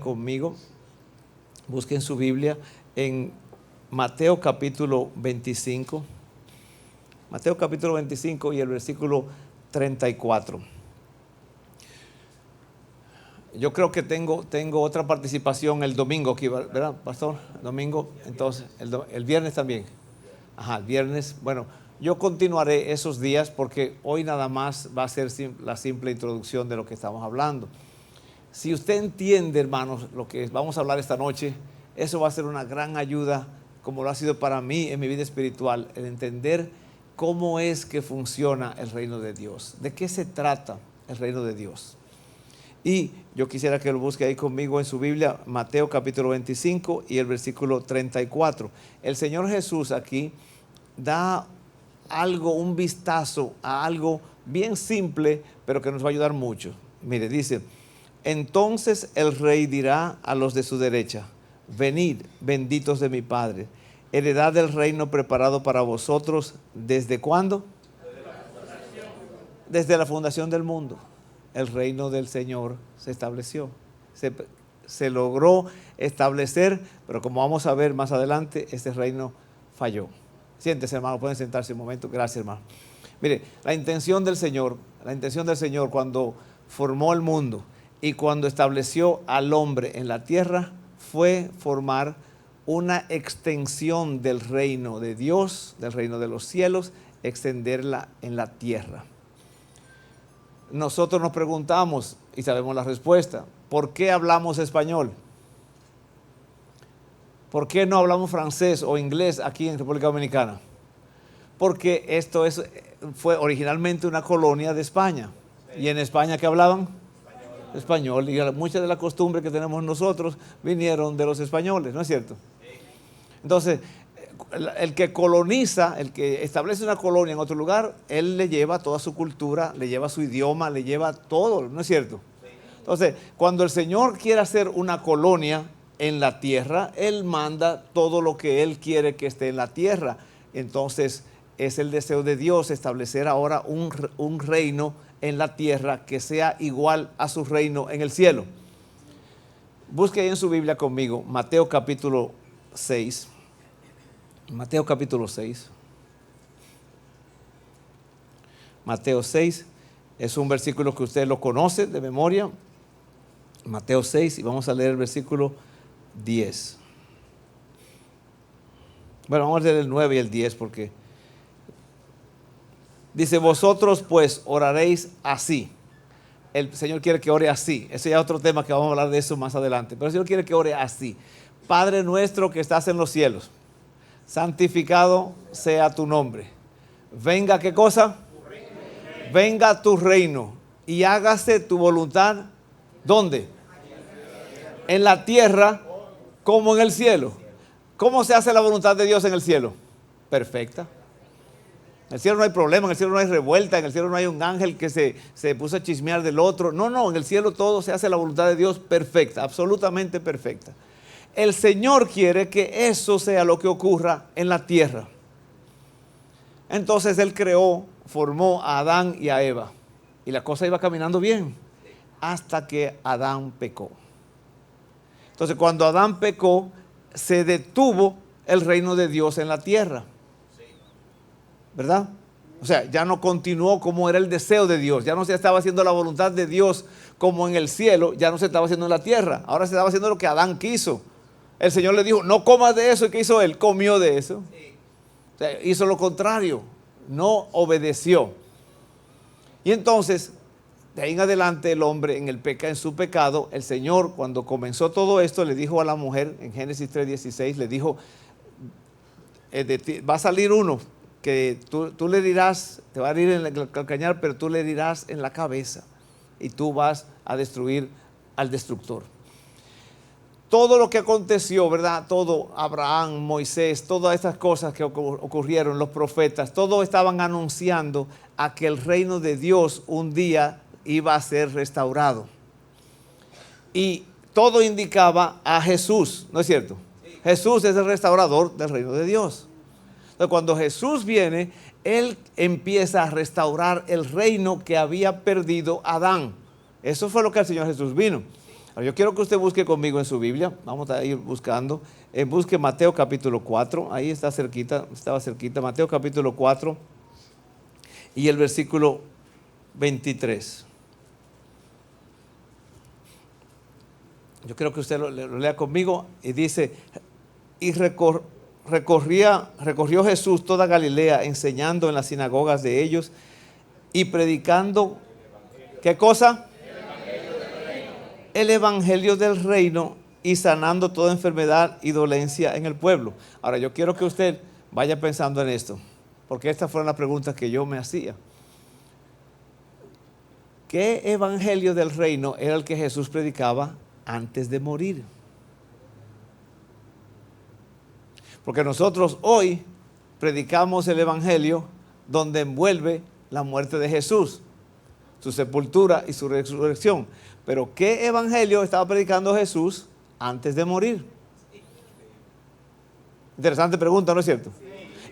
conmigo. Busquen su Biblia en Mateo capítulo 25. Mateo capítulo 25 y el versículo 34. Yo creo que tengo otra participación el domingo aquí, ¿verdad, pastor? Domingo, entonces, el viernes también. Ajá, el viernes. Bueno, yo continuaré esos días porque hoy nada más va a ser la simple introducción de lo que estamos hablando. Si usted entiende, hermanos, lo que vamos a hablar esta noche, eso va a ser una gran ayuda, como lo ha sido para mí en mi vida espiritual, el entender cómo es que funciona el reino de Dios, de qué se trata el reino de Dios. Y yo quisiera que lo busque ahí conmigo en su Biblia, Mateo capítulo 25 y el versículo 34. El Señor Jesús aquí da algo, un vistazo a algo bien simple, pero que nos va a ayudar mucho. Mire, dice: entonces el rey dirá a los de su derecha: venid, benditos de mi Padre, heredad del reino preparado para vosotros, ¿desde cuándo? Desde la fundación del mundo. El reino del Señor se estableció, se logró establecer, pero como vamos a ver más adelante, este reino falló. Siéntese, hermano, pueden sentarse un momento. Gracias, hermano. Mire, la intención del Señor cuando formó el mundo y cuando estableció al hombre en la tierra fue formar una extensión del reino de Dios, del reino de los cielos, extenderla en la tierra. Nosotros nos preguntamos y sabemos la respuesta: ¿por qué hablamos español? ¿Por qué no hablamos francés o inglés aquí en República Dominicana? Porque esto fue originalmente una colonia de España. ¿Y en España qué hablaban? Español. Y muchas de las costumbres que tenemos nosotros vinieron de los españoles, ¿no es cierto? Entonces, el que coloniza, el que establece una colonia en otro lugar, él le lleva toda su cultura, le lleva su idioma, le lleva todo, ¿no es cierto? Entonces, cuando el Señor quiere hacer una colonia en la tierra, Él manda todo lo que Él quiere que esté en la tierra. Entonces, es el deseo de Dios establecer ahora un reino en la tierra que sea igual a su reino en el cielo. Busque ahí en su Biblia conmigo, Mateo capítulo 6. Mateo capítulo 6. Mateo 6 es un versículo que usted lo conoce de memoria. Mateo 6, y vamos a leer el versículo 10. Bueno, vamos a leer el 9 y el 10 porque dice: vosotros pues oraréis así. El Señor quiere que ore así. Ese ya es otro tema que vamos a hablar de eso más adelante. Pero el Señor quiere que ore así: Padre nuestro que estás en los cielos, santificado sea tu nombre. Venga, ¿qué cosa? Venga tu reino y hágase tu voluntad. ¿Dónde? En la tierra como en el cielo. ¿Cómo se hace la voluntad de Dios en el cielo? Perfecta. En el cielo no hay problema, en el cielo no hay revuelta, en el cielo no hay un ángel que se puso a chismear del otro. No, en el cielo todo se hace la voluntad de Dios perfecta, absolutamente perfecta. El Señor quiere que eso sea lo que ocurra en la tierra. Entonces Él formó a Adán y a Eva. Y la cosa iba caminando bien hasta que Adán pecó. Entonces, cuando Adán pecó, se detuvo el reino de Dios en la tierra. ¿Verdad? O sea, ya no continuó como era el deseo de Dios. Ya no se estaba haciendo la voluntad de Dios como en el cielo. Ya no se estaba haciendo en la tierra. Ahora se estaba haciendo lo que Adán quiso. El Señor le dijo: no comas de eso. ¿Y qué hizo él? Comió de eso. O sea, hizo lo contrario. No obedeció. Y entonces, de ahí en adelante, el hombre en su pecado, el Señor, cuando comenzó todo esto, le dijo a la mujer, en Génesis 3:16, le dijo: va a salir uno que tú le dirás, te va a herir en el calcañar, pero tú le dirás en la cabeza y tú vas a destruir al destructor. Todo lo que aconteció, ¿verdad? Todo, Abraham, Moisés, todas estas cosas que ocurrieron, los profetas, todos estaban anunciando a que el reino de Dios un día iba a ser restaurado. Y todo indicaba a Jesús, ¿no es cierto? Sí. Jesús es el restaurador del reino de Dios. Entonces, cuando Jesús viene, Él empieza a restaurar el reino que había perdido Adán. Eso fue lo que el Señor Jesús vino. Ahora, yo quiero que usted busque conmigo en su Biblia. Vamos a ir buscando. Busque Mateo capítulo 4. Ahí está cerquita, estaba cerquita. Mateo capítulo 4 y el versículo 23. Yo quiero que usted lo lea conmigo y dice, y recorrió Jesús toda Galilea, enseñando en las sinagogas de ellos y predicando, ¿qué cosa? El evangelio del reino y sanando toda enfermedad y dolencia en el pueblo. Ahora, yo quiero que usted vaya pensando en esto, porque estas fueron las preguntas que yo me hacía. ¿Qué evangelio del reino era el que Jesús predicaba antes de morir? Porque nosotros hoy predicamos el evangelio donde envuelve la muerte de Jesús, su sepultura y su resurrección. Pero ¿qué evangelio estaba predicando Jesús antes de morir? Interesante pregunta, ¿no es cierto?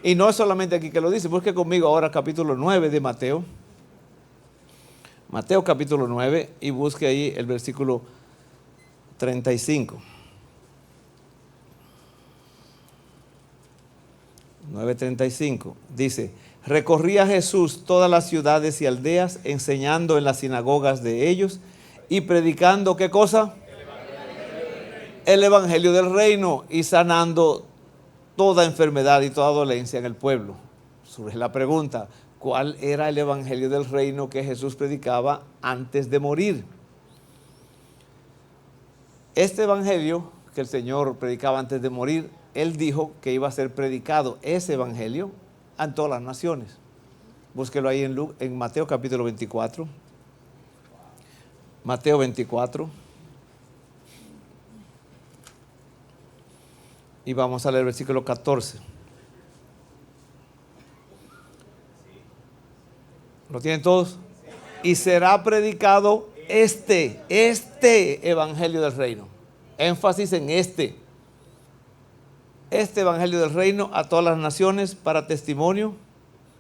Y no es solamente aquí que lo dice. Busque conmigo ahora capítulo 9 de Mateo. Mateo capítulo 9 y busque ahí el versículo 35. 9:35 dice, recorría Jesús todas las ciudades y aldeas, enseñando en las sinagogas de ellos y predicando, ¿qué cosa? El evangelio del reino y sanando toda enfermedad y toda dolencia en el pueblo. Surge la pregunta, ¿cuál era el evangelio del reino que Jesús predicaba antes de morir? Este evangelio que el Señor predicaba antes de morir, Él dijo que iba a ser predicado ese evangelio en todas las naciones. Búsquelo ahí en Mateo capítulo 24. Mateo 24. Y vamos a leer el versículo 14. ¿Lo tienen todos? Y será predicado este evangelio del reino. Énfasis en este evangelio del reino a todas las naciones para testimonio,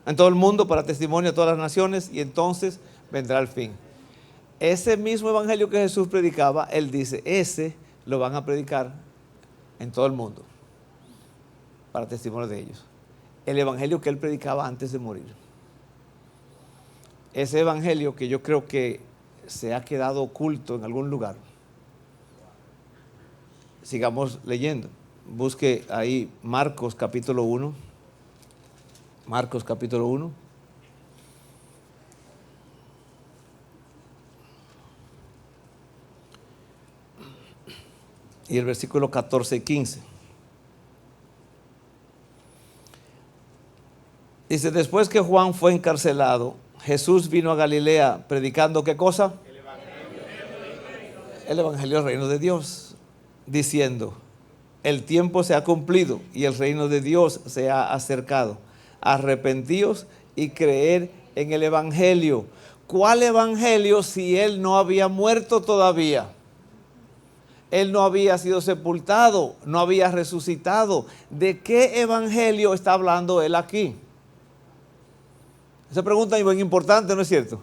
en todo el mundo para testimonio a todas las naciones, y entonces vendrá el fin. Ese mismo evangelio que Jesús predicaba, Él dice, ese lo van a predicar en todo el mundo para testimonio de ellos. El evangelio que Él predicaba antes de morir. Ese evangelio que yo creo que se ha quedado oculto en algún lugar. Sigamos leyendo. Busque ahí Marcos capítulo 1. Marcos capítulo 1. Y el versículo 14 y 15. Dice, después que Juan fue encarcelado, Jesús vino a Galilea predicando, ¿qué cosa? El evangelio del reino de Dios, diciendo, el tiempo se ha cumplido y el reino de Dios se ha acercado. Arrepentíos y creer en el evangelio. ¿Cuál evangelio si Él no había muerto todavía? Él no había sido sepultado, no había resucitado. ¿De qué evangelio está hablando Él aquí? Esa pregunta es muy importante, ¿no es cierto?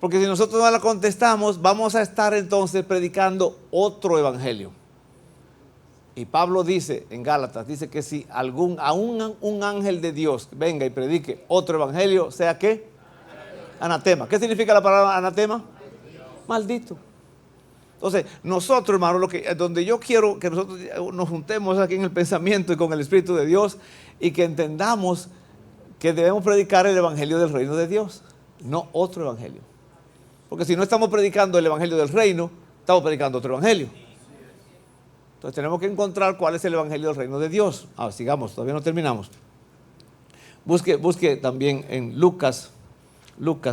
Porque si nosotros no la contestamos, vamos a estar entonces predicando otro evangelio. Y Pablo dice en Gálatas, dice que si un ángel de Dios venga y predique otro evangelio, ¿sea qué? Anatema. ¿Qué significa la palabra anatema? Maldito. Entonces, nosotros, hermanos, donde yo quiero que nosotros nos juntemos aquí en el pensamiento y con el Espíritu de Dios y que entendamos que debemos predicar el evangelio del reino de Dios, no otro evangelio. Porque si no estamos predicando el evangelio del reino, estamos predicando otro evangelio. Entonces tenemos que encontrar cuál es el evangelio del reino de Dios. Sigamos, todavía no terminamos. Busque también en Lucas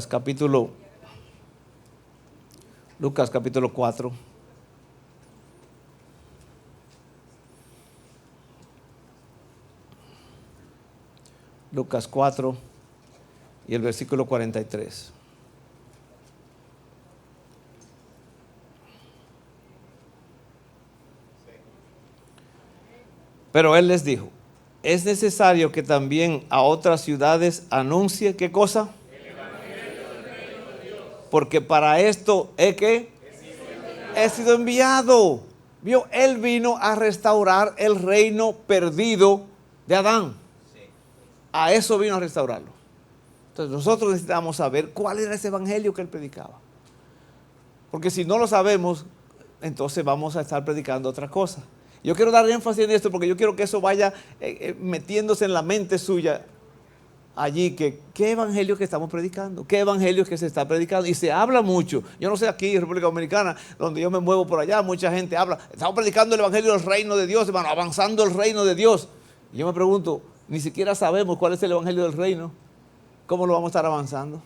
capítulo 4. Lucas 4 y el versículo 43. Pero Él les dijo, es necesario que también a otras ciudades anuncie, ¿qué cosa? El evangelio del reino de Dios. Porque para esto es que He sido enviado. ¿Vio? Él vino a restaurar el reino perdido de Adán. A eso vino a restaurarlo. Entonces nosotros necesitamos saber cuál era ese evangelio que él predicaba. Porque si no lo sabemos, entonces vamos a estar predicando otra cosa. Yo quiero dar énfasis en esto porque yo quiero que eso vaya metiéndose en la mente suya allí, que qué evangelio que estamos predicando, qué evangelio que se está predicando. Y se habla mucho. Yo no sé aquí en República Dominicana, donde yo me muevo por allá, mucha gente habla. Estamos predicando el evangelio del reino de Dios, hermano, avanzando el reino de Dios. Y yo me pregunto, ni siquiera sabemos cuál es el evangelio del reino. ¿Cómo lo vamos a estar avanzando?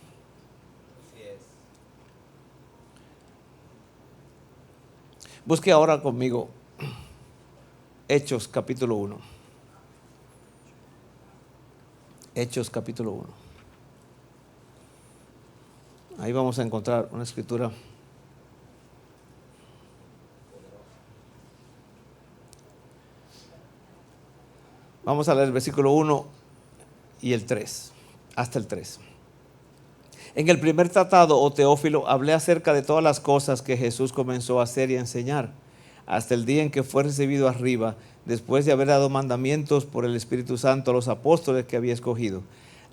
Busque ahora conmigo Hechos capítulo 1. Hechos capítulo 1. Ahí vamos a encontrar una escritura. Vamos a leer el versículo 1 y el 3, hasta el 3. En el primer tratado, oh Teófilo, hablé acerca de todas las cosas que Jesús comenzó a hacer y a enseñar, hasta el día en que fue recibido arriba, después de haber dado mandamientos por el Espíritu Santo a los apóstoles que había escogido,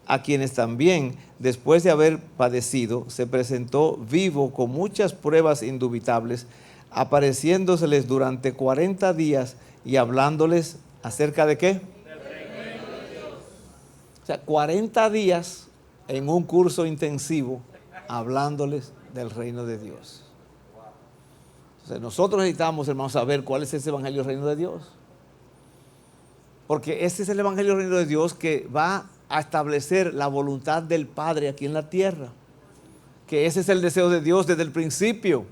a quienes también, después de haber padecido, se presentó vivo con muchas pruebas indubitables, apareciéndoseles durante 40 días y hablándoles acerca de ¿qué? O sea, 40 días en un curso intensivo hablándoles del reino de Dios. Entonces, nosotros necesitamos, hermanos, saber cuál es ese evangelio del reino de Dios. Porque ese es el evangelio del reino de Dios que va a establecer la voluntad del Padre aquí en la tierra. Que ese es el deseo de Dios desde el principio.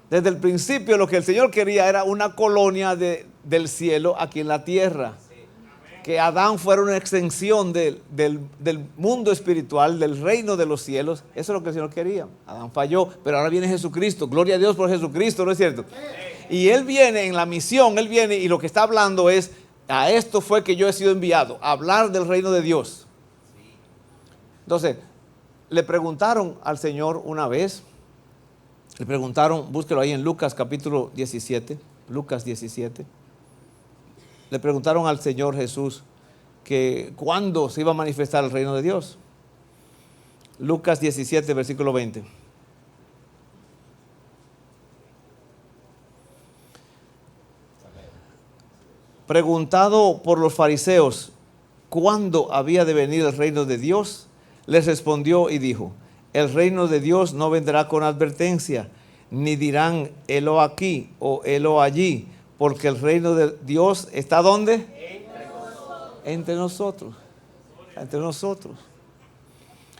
Desde el principio lo que el Señor quería era una colonia del cielo aquí en la tierra. Que Adán fuera una extensión del mundo espiritual, del reino de los cielos. Eso es lo que el Señor quería. Adán falló, pero ahora viene Jesucristo. Gloria a Dios por Jesucristo, ¿no es cierto? Y Él viene en la misión, Él viene y lo que está hablando es, a esto fue que yo he sido enviado, a hablar del reino de Dios. Entonces, le preguntaron al Señor una vez, le preguntaron, búsquelo ahí en Lucas capítulo 17, Lucas 17. Le preguntaron al Señor Jesús que cuándo se iba a manifestar el reino de Dios. Lucas 17, versículo 20. Preguntado por los fariseos cuándo había de venir el reino de Dios, les respondió y dijo: el reino de Dios no vendrá con advertencia, ni dirán helo aquí o helo allí, porque el reino de Dios está ¿dónde? Entre nosotros. Entre nosotros.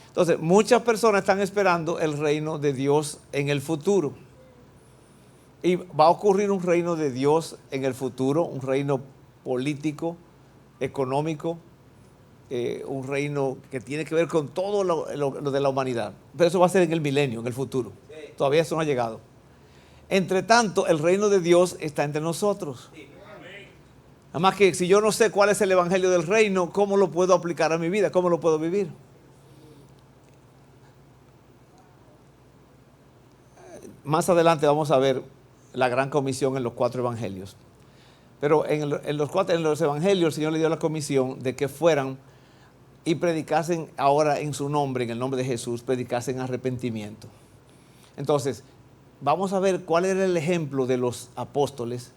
Entonces, muchas personas están esperando el reino de Dios en el futuro. Y va a ocurrir un reino de Dios en el futuro, un reino político, económico, un reino que tiene que ver con todo lo de la humanidad. Pero eso va a ser en el milenio, en el futuro. Todavía eso no ha llegado. Entre tanto, el reino de Dios está entre nosotros. Además que si yo no sé cuál es el evangelio del reino, ¿cómo lo puedo aplicar a mi vida? ¿Cómo lo puedo vivir? Más adelante vamos a ver la gran comisión en los 4 evangelios. Pero en los evangelios el Señor le dio la comisión de que fueran y predicasen ahora en su nombre, en el nombre de Jesús, predicasen arrepentimiento. Entonces, vamos a ver cuál era el ejemplo de los apóstoles,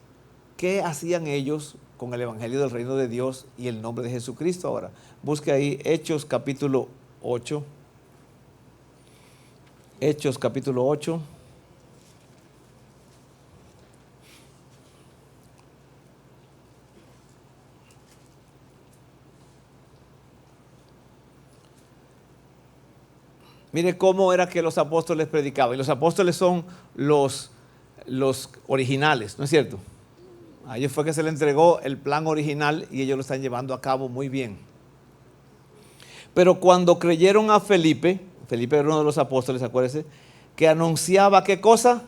qué hacían ellos con el evangelio del reino de Dios y el nombre de Jesucristo. Ahora, busque ahí Hechos capítulo 8. Hechos capítulo 8. Mire cómo era que los apóstoles predicaban. Y los apóstoles son los originales, ¿no es cierto? A ellos fue que se les entregó el plan original y ellos lo están llevando a cabo muy bien. Pero cuando creyeron a Felipe era uno de los apóstoles, acuérdense, que anunciaba ¿qué cosa?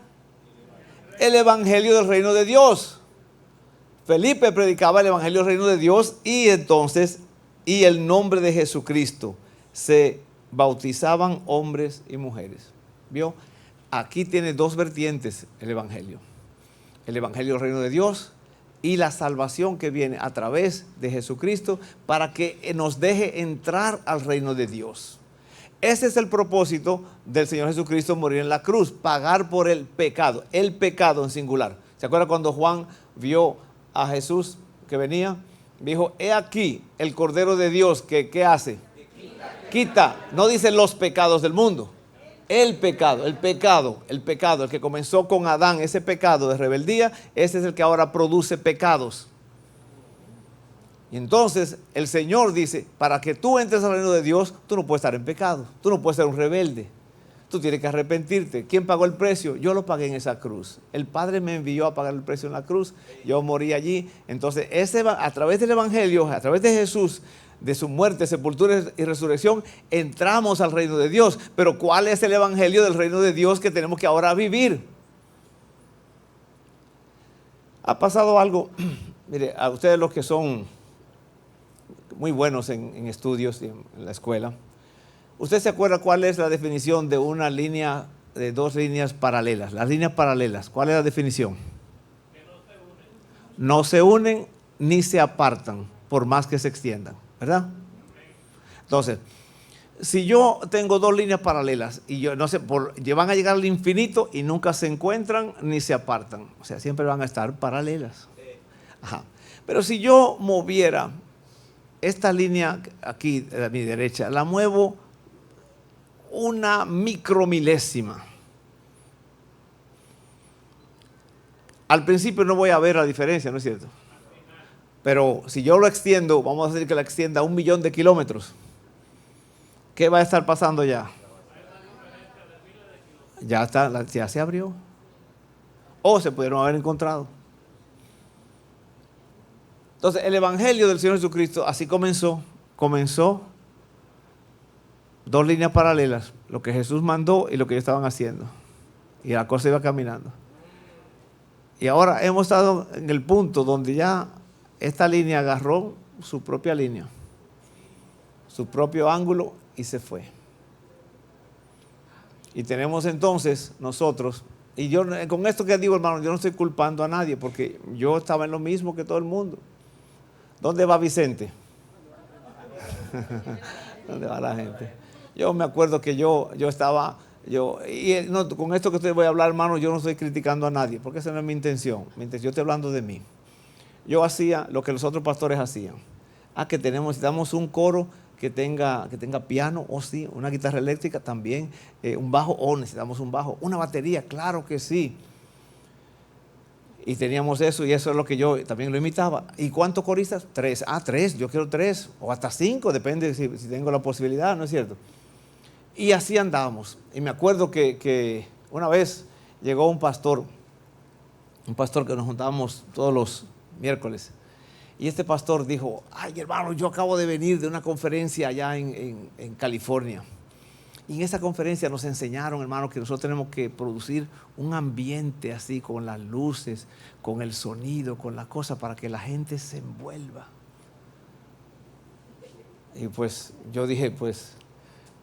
El evangelio del reino de Dios. Felipe predicaba el evangelio del reino de Dios y entonces, y el nombre de Jesucristo se bautizaban hombres y mujeres. ¿Vio? aquí tiene dos vertientes el Evangelio. El Evangelio del Reino de Dios y la salvación que viene a través de Jesucristo para que nos deje entrar al reino de Dios. Ese es el propósito del Señor Jesucristo, morir en la cruz, pagar por el pecado en singular. ¿Se acuerda cuando Juan vio a Jesús que venía? Dijo, he aquí el Cordero de Dios que ¿qué hace? Quita, no dice los pecados del mundo. El pecado, el que comenzó con Adán, ese pecado de rebeldía, ese es el que ahora produce pecados. Y entonces el Señor dice, para que tú entres al reino de Dios, tú no puedes estar en pecado, tú no puedes ser un rebelde, tú tienes que arrepentirte. ¿Quién pagó el precio? Yo lo pagué en esa cruz. El Padre me envió a pagar el precio en la cruz, yo morí allí. Entonces a través del Evangelio, a través de Jesús, de su muerte, sepultura y resurrección, entramos al reino de Dios. Pero ¿cuál es el Evangelio del reino de Dios que tenemos que ahora vivir? Ha pasado algo, mire, a ustedes los que son muy buenos en estudios y en la escuela, ¿usted se acuerda cuál es la definición de una línea, de dos líneas paralelas? Las líneas paralelas, ¿cuál es la definición? Que no se unen ni se apartan por más que se extiendan, ¿verdad? Entonces, si yo tengo dos líneas paralelas y yo no sé, van a llegar al infinito y nunca se encuentran ni se apartan, o sea, siempre van a estar paralelas. Ajá. Pero si yo moviera esta línea aquí a mi derecha, la muevo una micromilésima, al principio no voy a ver la diferencia, ¿no es cierto? Pero si yo lo extiendo, vamos a decir que la extienda a 1.000.000 de kilómetros, ¿qué va a estar pasando ya? Ya se abrió. O se pudieron haber encontrado. Entonces, el Evangelio del Señor Jesucristo así comenzó dos líneas paralelas, lo que Jesús mandó y lo que ellos estaban haciendo. Y la cosa iba caminando. Y ahora hemos estado en el punto donde ya esta línea agarró su propia línea, su propio ángulo y se fue. Y tenemos entonces nosotros, y yo con esto que digo, hermano, yo no estoy culpando a nadie porque yo estaba en lo mismo que todo el mundo. ¿Dónde va Vicente? ¿Dónde va la gente? Yo me acuerdo que yo estaba, con esto que te voy a hablar, hermano, yo no estoy criticando a nadie, porque esa no es mi intención. Yo estoy hablando de mí. Yo hacía lo que los otros pastores hacían. Que necesitamos un coro que tenga piano, o sí, una guitarra eléctrica también, un bajo, necesitamos un bajo, una batería, claro que sí. Y teníamos eso, y eso es lo que yo también lo imitaba. ¿Y cuántos coristas? 3. 3, yo quiero 3, o hasta 5, depende si tengo la posibilidad, ¿no es cierto? Y así andábamos. Y me acuerdo que una vez llegó un pastor que nos juntábamos todos los miércoles. Y este pastor dijo, ay hermano, yo acabo de venir de una conferencia allá en California. Y en esa conferencia nos enseñaron, hermano, que nosotros tenemos que producir un ambiente así, con las luces, con el sonido, con la cosa, para que la gente se envuelva. Y pues yo dije, pues,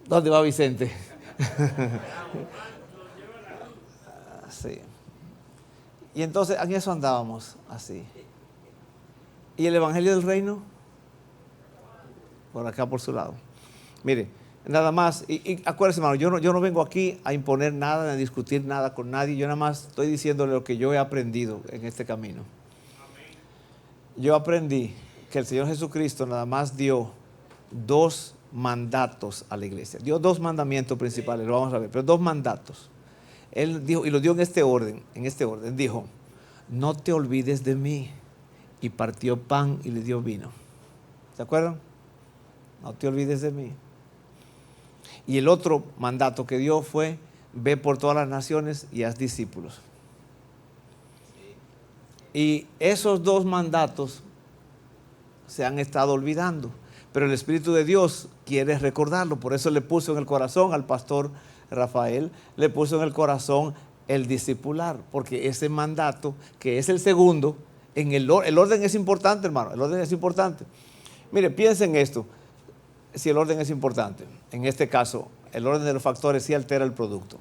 ¿dónde va Vicente? Sí. Y entonces en eso andábamos así. ¿Y el Evangelio del Reino? Por acá, por su lado. Mire, nada más, y acuérdense, hermano, yo no vengo aquí a imponer nada, a discutir nada con nadie. Yo nada más estoy diciéndole lo que yo he aprendido en este camino. Yo aprendí que el Señor Jesucristo nada más dio 2 mandatos a la iglesia. Dio 2 mandamientos principales, lo vamos a ver, pero 2 mandatos. Él dijo, y lo dio en este orden, dijo, no te olvides de mí. Y partió pan y le dio vino. ¿Se acuerdan? No te olvides de mí. Y el otro mandato que dio fue, ve por todas las naciones y haz discípulos. Y esos 2 mandatos se han estado olvidando, pero el Espíritu de Dios quiere recordarlo. Por eso le puso en el corazón al pastor Rafael, le puso en el corazón el discipular, porque ese mandato, que es el segundo, el orden es importante, hermano, el orden es importante. Mire, piensen esto, si el orden es importante, en este caso, el orden de los factores sí altera el producto.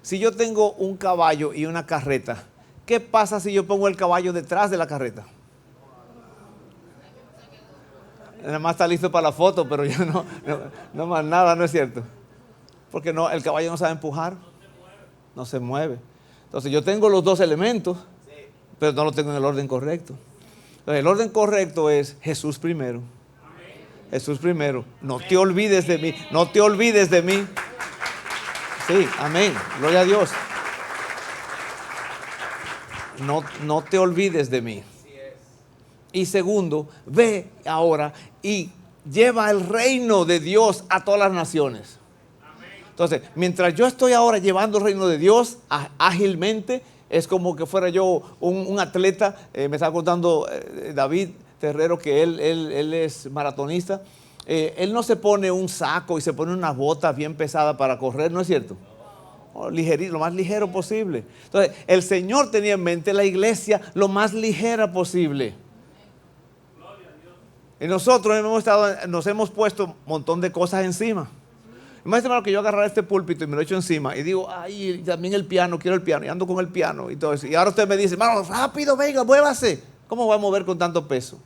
si yo tengo un caballo y una carreta, ¿qué pasa si yo pongo el caballo detrás de la carreta? Nada más está listo para la foto, pero yo no más nada, ¿no es cierto? Porque no, el caballo no sabe empujar, no se mueve. Entonces yo tengo los dos elementos, pero no lo tengo en el orden correcto. Entonces, el orden correcto es Jesús primero. Jesús primero. No te olvides de mí. No te olvides de mí. Sí, amén. Gloria a Dios. No te olvides de mí. Y segundo, ve ahora y lleva el reino de Dios a todas las naciones. Entonces, mientras yo estoy ahora llevando el reino de Dios ágilmente, es como que fuera yo un atleta. Me estaba contando David Terrero que él es maratonista. Él no se pone un saco y se pone unas botas bien pesadas para correr, ¿no es cierto? Ligerito, lo más ligero posible. Entonces, el Señor tenía en mente la iglesia lo más ligera posible. Y nosotros nos hemos puesto un montón de cosas encima. Imagínate, hermano, que yo agarrara este púlpito y me lo echo encima y digo, ay, también el piano, quiero el piano, y ando con el piano y todo eso. Y ahora usted me dice, hermano, rápido, venga, muévase. ¿Cómo voy a mover con tanto peso?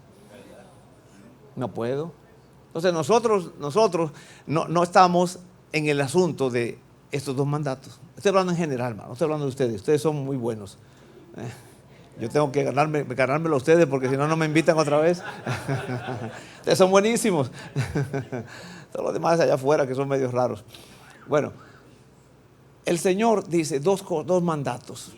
No puedo. Entonces nosotros no estamos en el asunto de estos dos mandatos. Estoy hablando en general, hermano, no estoy hablando de ustedes. Ustedes son muy buenos. Yo tengo que ganármelo a ustedes porque si no, no me invitan otra vez. Ustedes son buenísimos. Todos los demás allá afuera que son medios raros. Bueno, el Señor dice dos mandatos.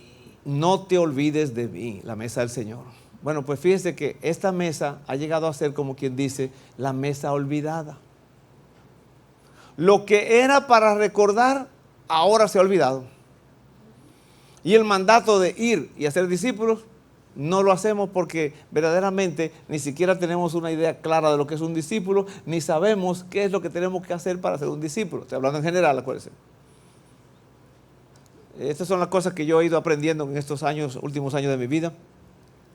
No te olvides de mí, la mesa del Señor. Bueno, pues fíjese que esta mesa ha llegado a ser, como quien dice, la mesa olvidada. Lo que era para recordar, ahora se ha olvidado. Y el mandato de ir y hacer discípulos, no lo hacemos porque verdaderamente ni siquiera tenemos una idea clara de lo que es un discípulo, ni sabemos qué es lo que tenemos que hacer para ser un discípulo. Estoy hablando en general, acuérdense. Estas son las cosas que yo he ido aprendiendo en estos últimos años de mi vida,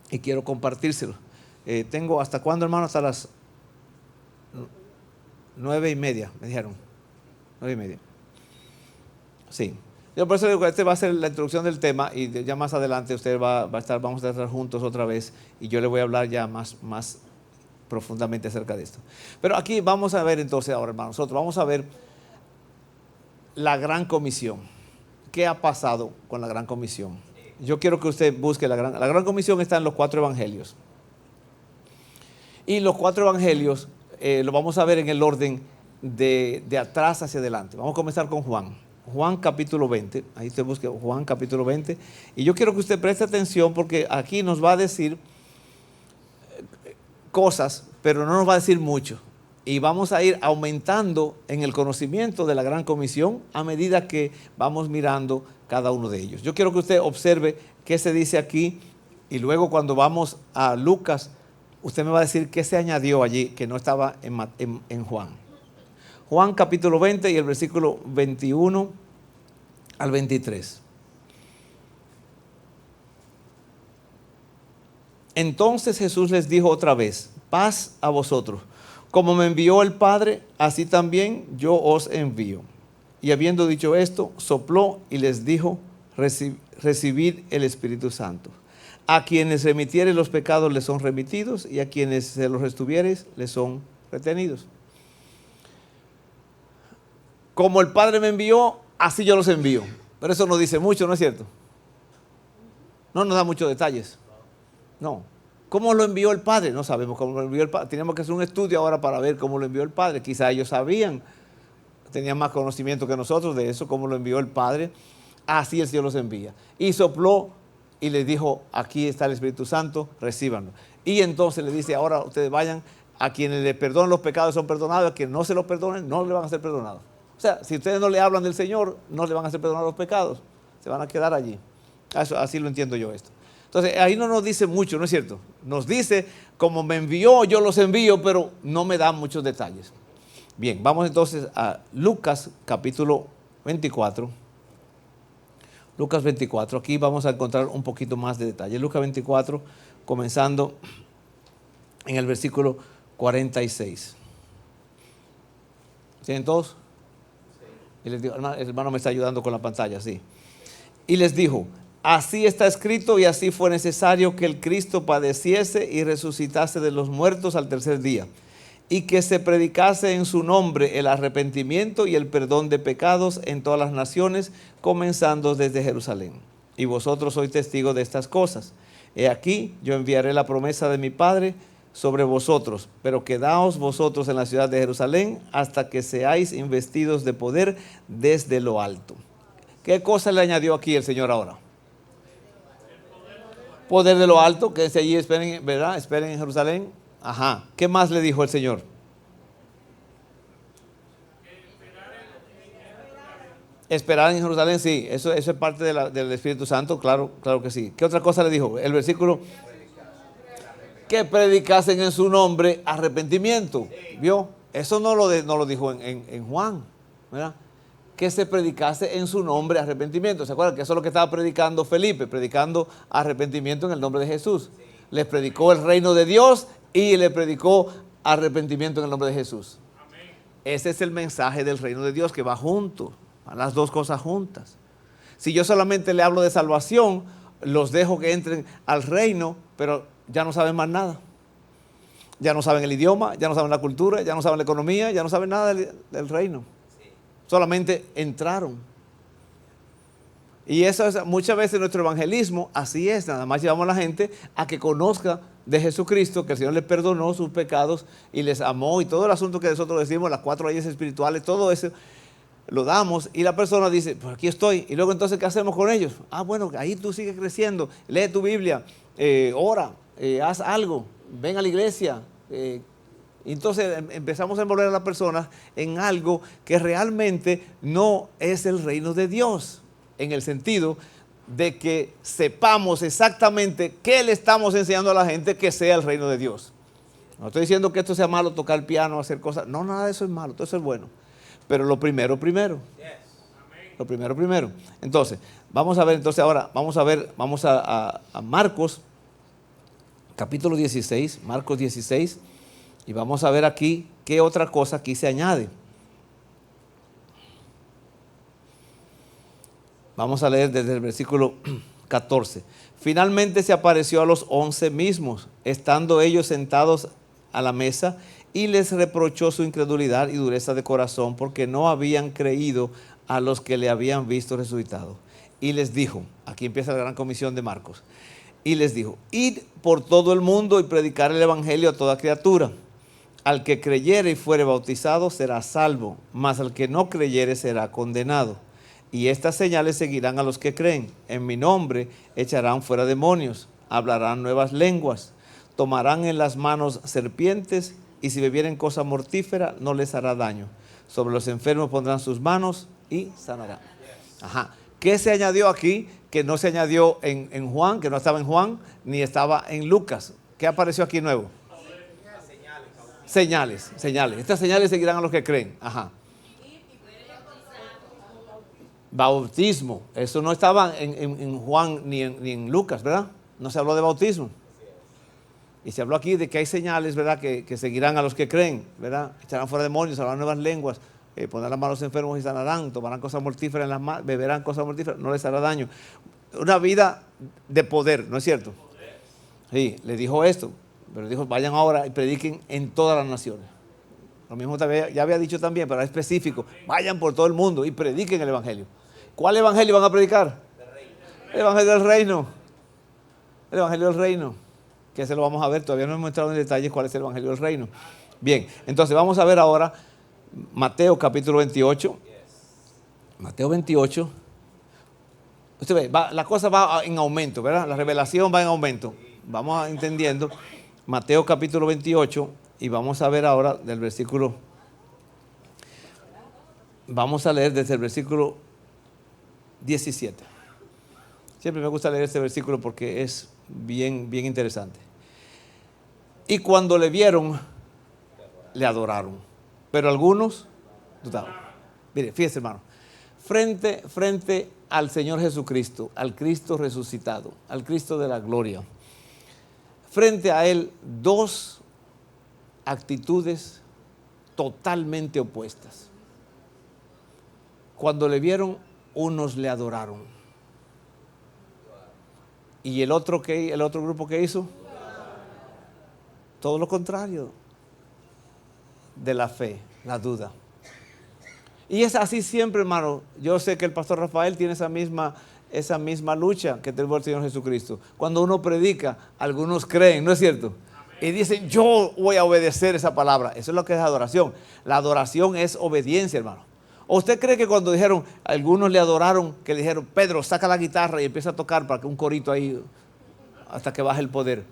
y quiero compartírselo. Tengo hasta cuándo, hermano, hasta las 9:30, me dijeron. 9:30. Sí. Yo por eso digo que este va a ser la introducción del tema, y ya más adelante usted vamos a estar juntos otra vez y yo le voy a hablar ya más profundamente acerca de esto. Pero aquí vamos a ver entonces ahora, hermano, nosotros vamos a ver la gran comisión. ¿Qué ha pasado con la gran comisión? Yo quiero que usted busque la gran comisión. Está en los 4 evangelios. Y los 4 evangelios lo vamos a ver en el orden de atrás hacia adelante. Vamos a comenzar con Juan. Juan capítulo 20, ahí usted busque Juan capítulo 20, y yo quiero que usted preste atención porque aquí nos va a decir cosas, pero no nos va a decir mucho, y vamos a ir aumentando en el conocimiento de la gran comisión a medida que vamos mirando cada uno de ellos. Yo quiero que usted observe qué se dice aquí, y luego cuando vamos a Lucas, usted me va a decir qué se añadió allí que no estaba en Juan. Juan capítulo 20 y el versículo 21 al 23. Entonces Jesús les dijo otra vez, paz a vosotros. Como me envió el Padre, así también yo os envío. Y habiendo dicho esto, sopló y les dijo, recibid el Espíritu Santo. A quienes remitieres los pecados les son remitidos, y a quienes se los retuvieres les son retenidos. Como el Padre me envió, así yo los envío. Pero eso no dice mucho, ¿no es cierto? No nos da muchos detalles. No. ¿Cómo lo envió el Padre? No sabemos cómo lo envió el Padre. Tenemos que hacer un estudio ahora para ver cómo lo envió el Padre. Quizá ellos sabían, tenían más conocimiento que nosotros de eso, cómo lo envió el Padre. Así el Señor los envía. Y sopló y les dijo, aquí está el Espíritu Santo, recíbanlo. Y entonces le dice, ahora ustedes vayan, a quienes les perdonen los pecados son perdonados, a quienes no se los perdonen no le van a ser perdonados. O sea, si ustedes no le hablan del Señor, no le van a hacer perdonar los pecados. Se van a quedar allí. Así lo entiendo yo esto. Entonces, ahí no nos dice mucho, ¿no es cierto? Nos dice, como me envió, yo los envío, pero no me da muchos detalles. Bien, vamos entonces a Lucas capítulo 24. Lucas 24, aquí vamos a encontrar un poquito más de detalle. Lucas 24, comenzando en el versículo 46. ¿Tienen todos? Y les digo, el hermano me está ayudando con la pantalla, sí. Y les dijo, así está escrito y así fue necesario que el Cristo padeciese y resucitase de los muertos al tercer día, y que se predicase en su nombre el arrepentimiento y el perdón de pecados en todas las naciones, comenzando desde Jerusalén. Y vosotros sois testigos de estas cosas. He aquí, yo enviaré la promesa de mi Padre sobre vosotros, pero quedaos vosotros en la ciudad de Jerusalén hasta que seáis investidos de poder desde lo alto. ¿Qué cosa le añadió aquí el Señor ahora? Poder de lo alto, quédense allí, esperen, ¿verdad? Esperen en Jerusalén. Ajá. ¿Qué más le dijo el Señor? Esperar en Jerusalén, sí, eso es parte del Espíritu Santo, claro, claro que sí. ¿Qué otra cosa le dijo? El versículo, que predicasen en su nombre arrepentimiento. ¿Vio? Eso no lo dijo en Juan, ¿verdad? Que se predicase en su nombre arrepentimiento. ¿Se acuerdan? Que eso es lo que estaba predicando Felipe, predicando arrepentimiento en el nombre de Jesús. Les predicó el reino de Dios y le predicó arrepentimiento en el nombre de Jesús. Ese es el mensaje del reino de Dios que va junto, van las dos cosas juntas. Si yo solamente le hablo de salvación, los dejo que entren al reino, pero ya no saben más nada. Ya no saben el idioma, ya no saben la cultura, ya no saben la economía, ya no saben nada del reino. Solamente entraron. Y eso es muchas veces nuestro evangelismo, así es, nada más llevamos a la gente a que conozca de Jesucristo, que el Señor les perdonó sus pecados y les amó, y todo el asunto que nosotros decimos, las 4 leyes espirituales, todo eso lo damos, y la persona dice, pues aquí estoy, y luego entonces, ¿qué hacemos con ellos? Ah, bueno, ahí tú sigues creciendo, lee tu Biblia, ora, haz algo, ven a la iglesia. Entonces empezamos a envolver a las personas en algo que realmente no es el reino de Dios, en el sentido de que sepamos exactamente qué le estamos enseñando a la gente que sea el reino de Dios. No estoy diciendo que esto sea malo, tocar piano, hacer cosas, no, nada de eso es malo, todo eso es bueno. Pero lo primero, primero. Lo primero, primero. Entonces, vamos a ver, entonces ahora, vamos a Marcos, capítulo 16, Marcos 16, y vamos a ver aquí qué otra cosa aquí se añade. Vamos a leer desde el versículo 14. Finalmente se apareció a los 11 mismos, estando ellos sentados a la mesa, y les reprochó su incredulidad y dureza de corazón, porque no habían creído a los que le habían visto resucitado. Y les dijo, aquí empieza la gran comisión de Marcos, y les dijo, id por todo el mundo y predicar el evangelio a toda criatura. Al que creyere y fuere bautizado será salvo, mas al que no creyere será condenado. Y estas señales seguirán a los que creen. En mi nombre echarán fuera demonios, hablarán nuevas lenguas, tomarán en las manos serpientes, y si bebieren cosa mortífera no les hará daño. Sobre los enfermos pondrán sus manos y sanarán. Ajá. ¿Qué se añadió aquí? Que no se añadió en Juan, que no estaba en Juan, ni estaba en Lucas. ¿Qué apareció aquí nuevo? Señales, señales. Estas señales seguirán a los que creen. Ajá. Bautismo. Eso no estaba en Juan ni en Lucas, ¿verdad? No se habló de bautismo. Y se habló aquí de que hay señales, ¿verdad? Que seguirán a los que creen, ¿verdad? Echarán fuera demonios, hablarán nuevas lenguas, pondrán las manos enfermos y sanarán, tomarán cosas mortíferas en las manos, beberán cosas mortíferas, no les hará daño. Una vida de poder, ¿no es cierto? Sí, le dijo esto, pero dijo, vayan ahora y prediquen en todas las naciones. Lo mismo ya había dicho también, pero era específico. Vayan por todo el mundo y prediquen el evangelio. ¿Cuál evangelio van a predicar? El evangelio del reino. El evangelio del reino. Que se lo vamos a ver, todavía no hemos entrado en detalles cuál es el evangelio del reino. Bien, entonces vamos a ver ahora Mateo capítulo 28. Mateo 28. Usted ve, la cosa va en aumento, ¿verdad? La revelación va en aumento. Vamos entendiendo. Mateo capítulo 28 y vamos a ver ahora del versículo. Vamos a leer desde el versículo 17. Siempre me gusta leer este versículo porque es bien, bien interesante. Y cuando le vieron, le adoraron. Pero algunos dudaban. Mire, fíjese, hermano. Frente al Señor Jesucristo, al Cristo resucitado, al Cristo de la gloria. Frente a Él, dos actitudes totalmente opuestas. Cuando le vieron, unos le adoraron. ¿Y el otro grupo que hizo? Todo lo contrario de la fe, la duda. Y es así siempre, hermano. Yo sé que el pastor Rafael tiene esa misma lucha que tuvo el Señor Jesucristo. Cuando uno predica, algunos creen, ¿no es cierto? Y dicen, yo voy a obedecer esa palabra. Eso es lo que es adoración. La adoración es obediencia, hermano. ¿O usted cree que cuando dijeron, algunos le adoraron, que le dijeron, Pedro, saca la guitarra y empieza a tocar para que un corito ahí, hasta que baje el poder?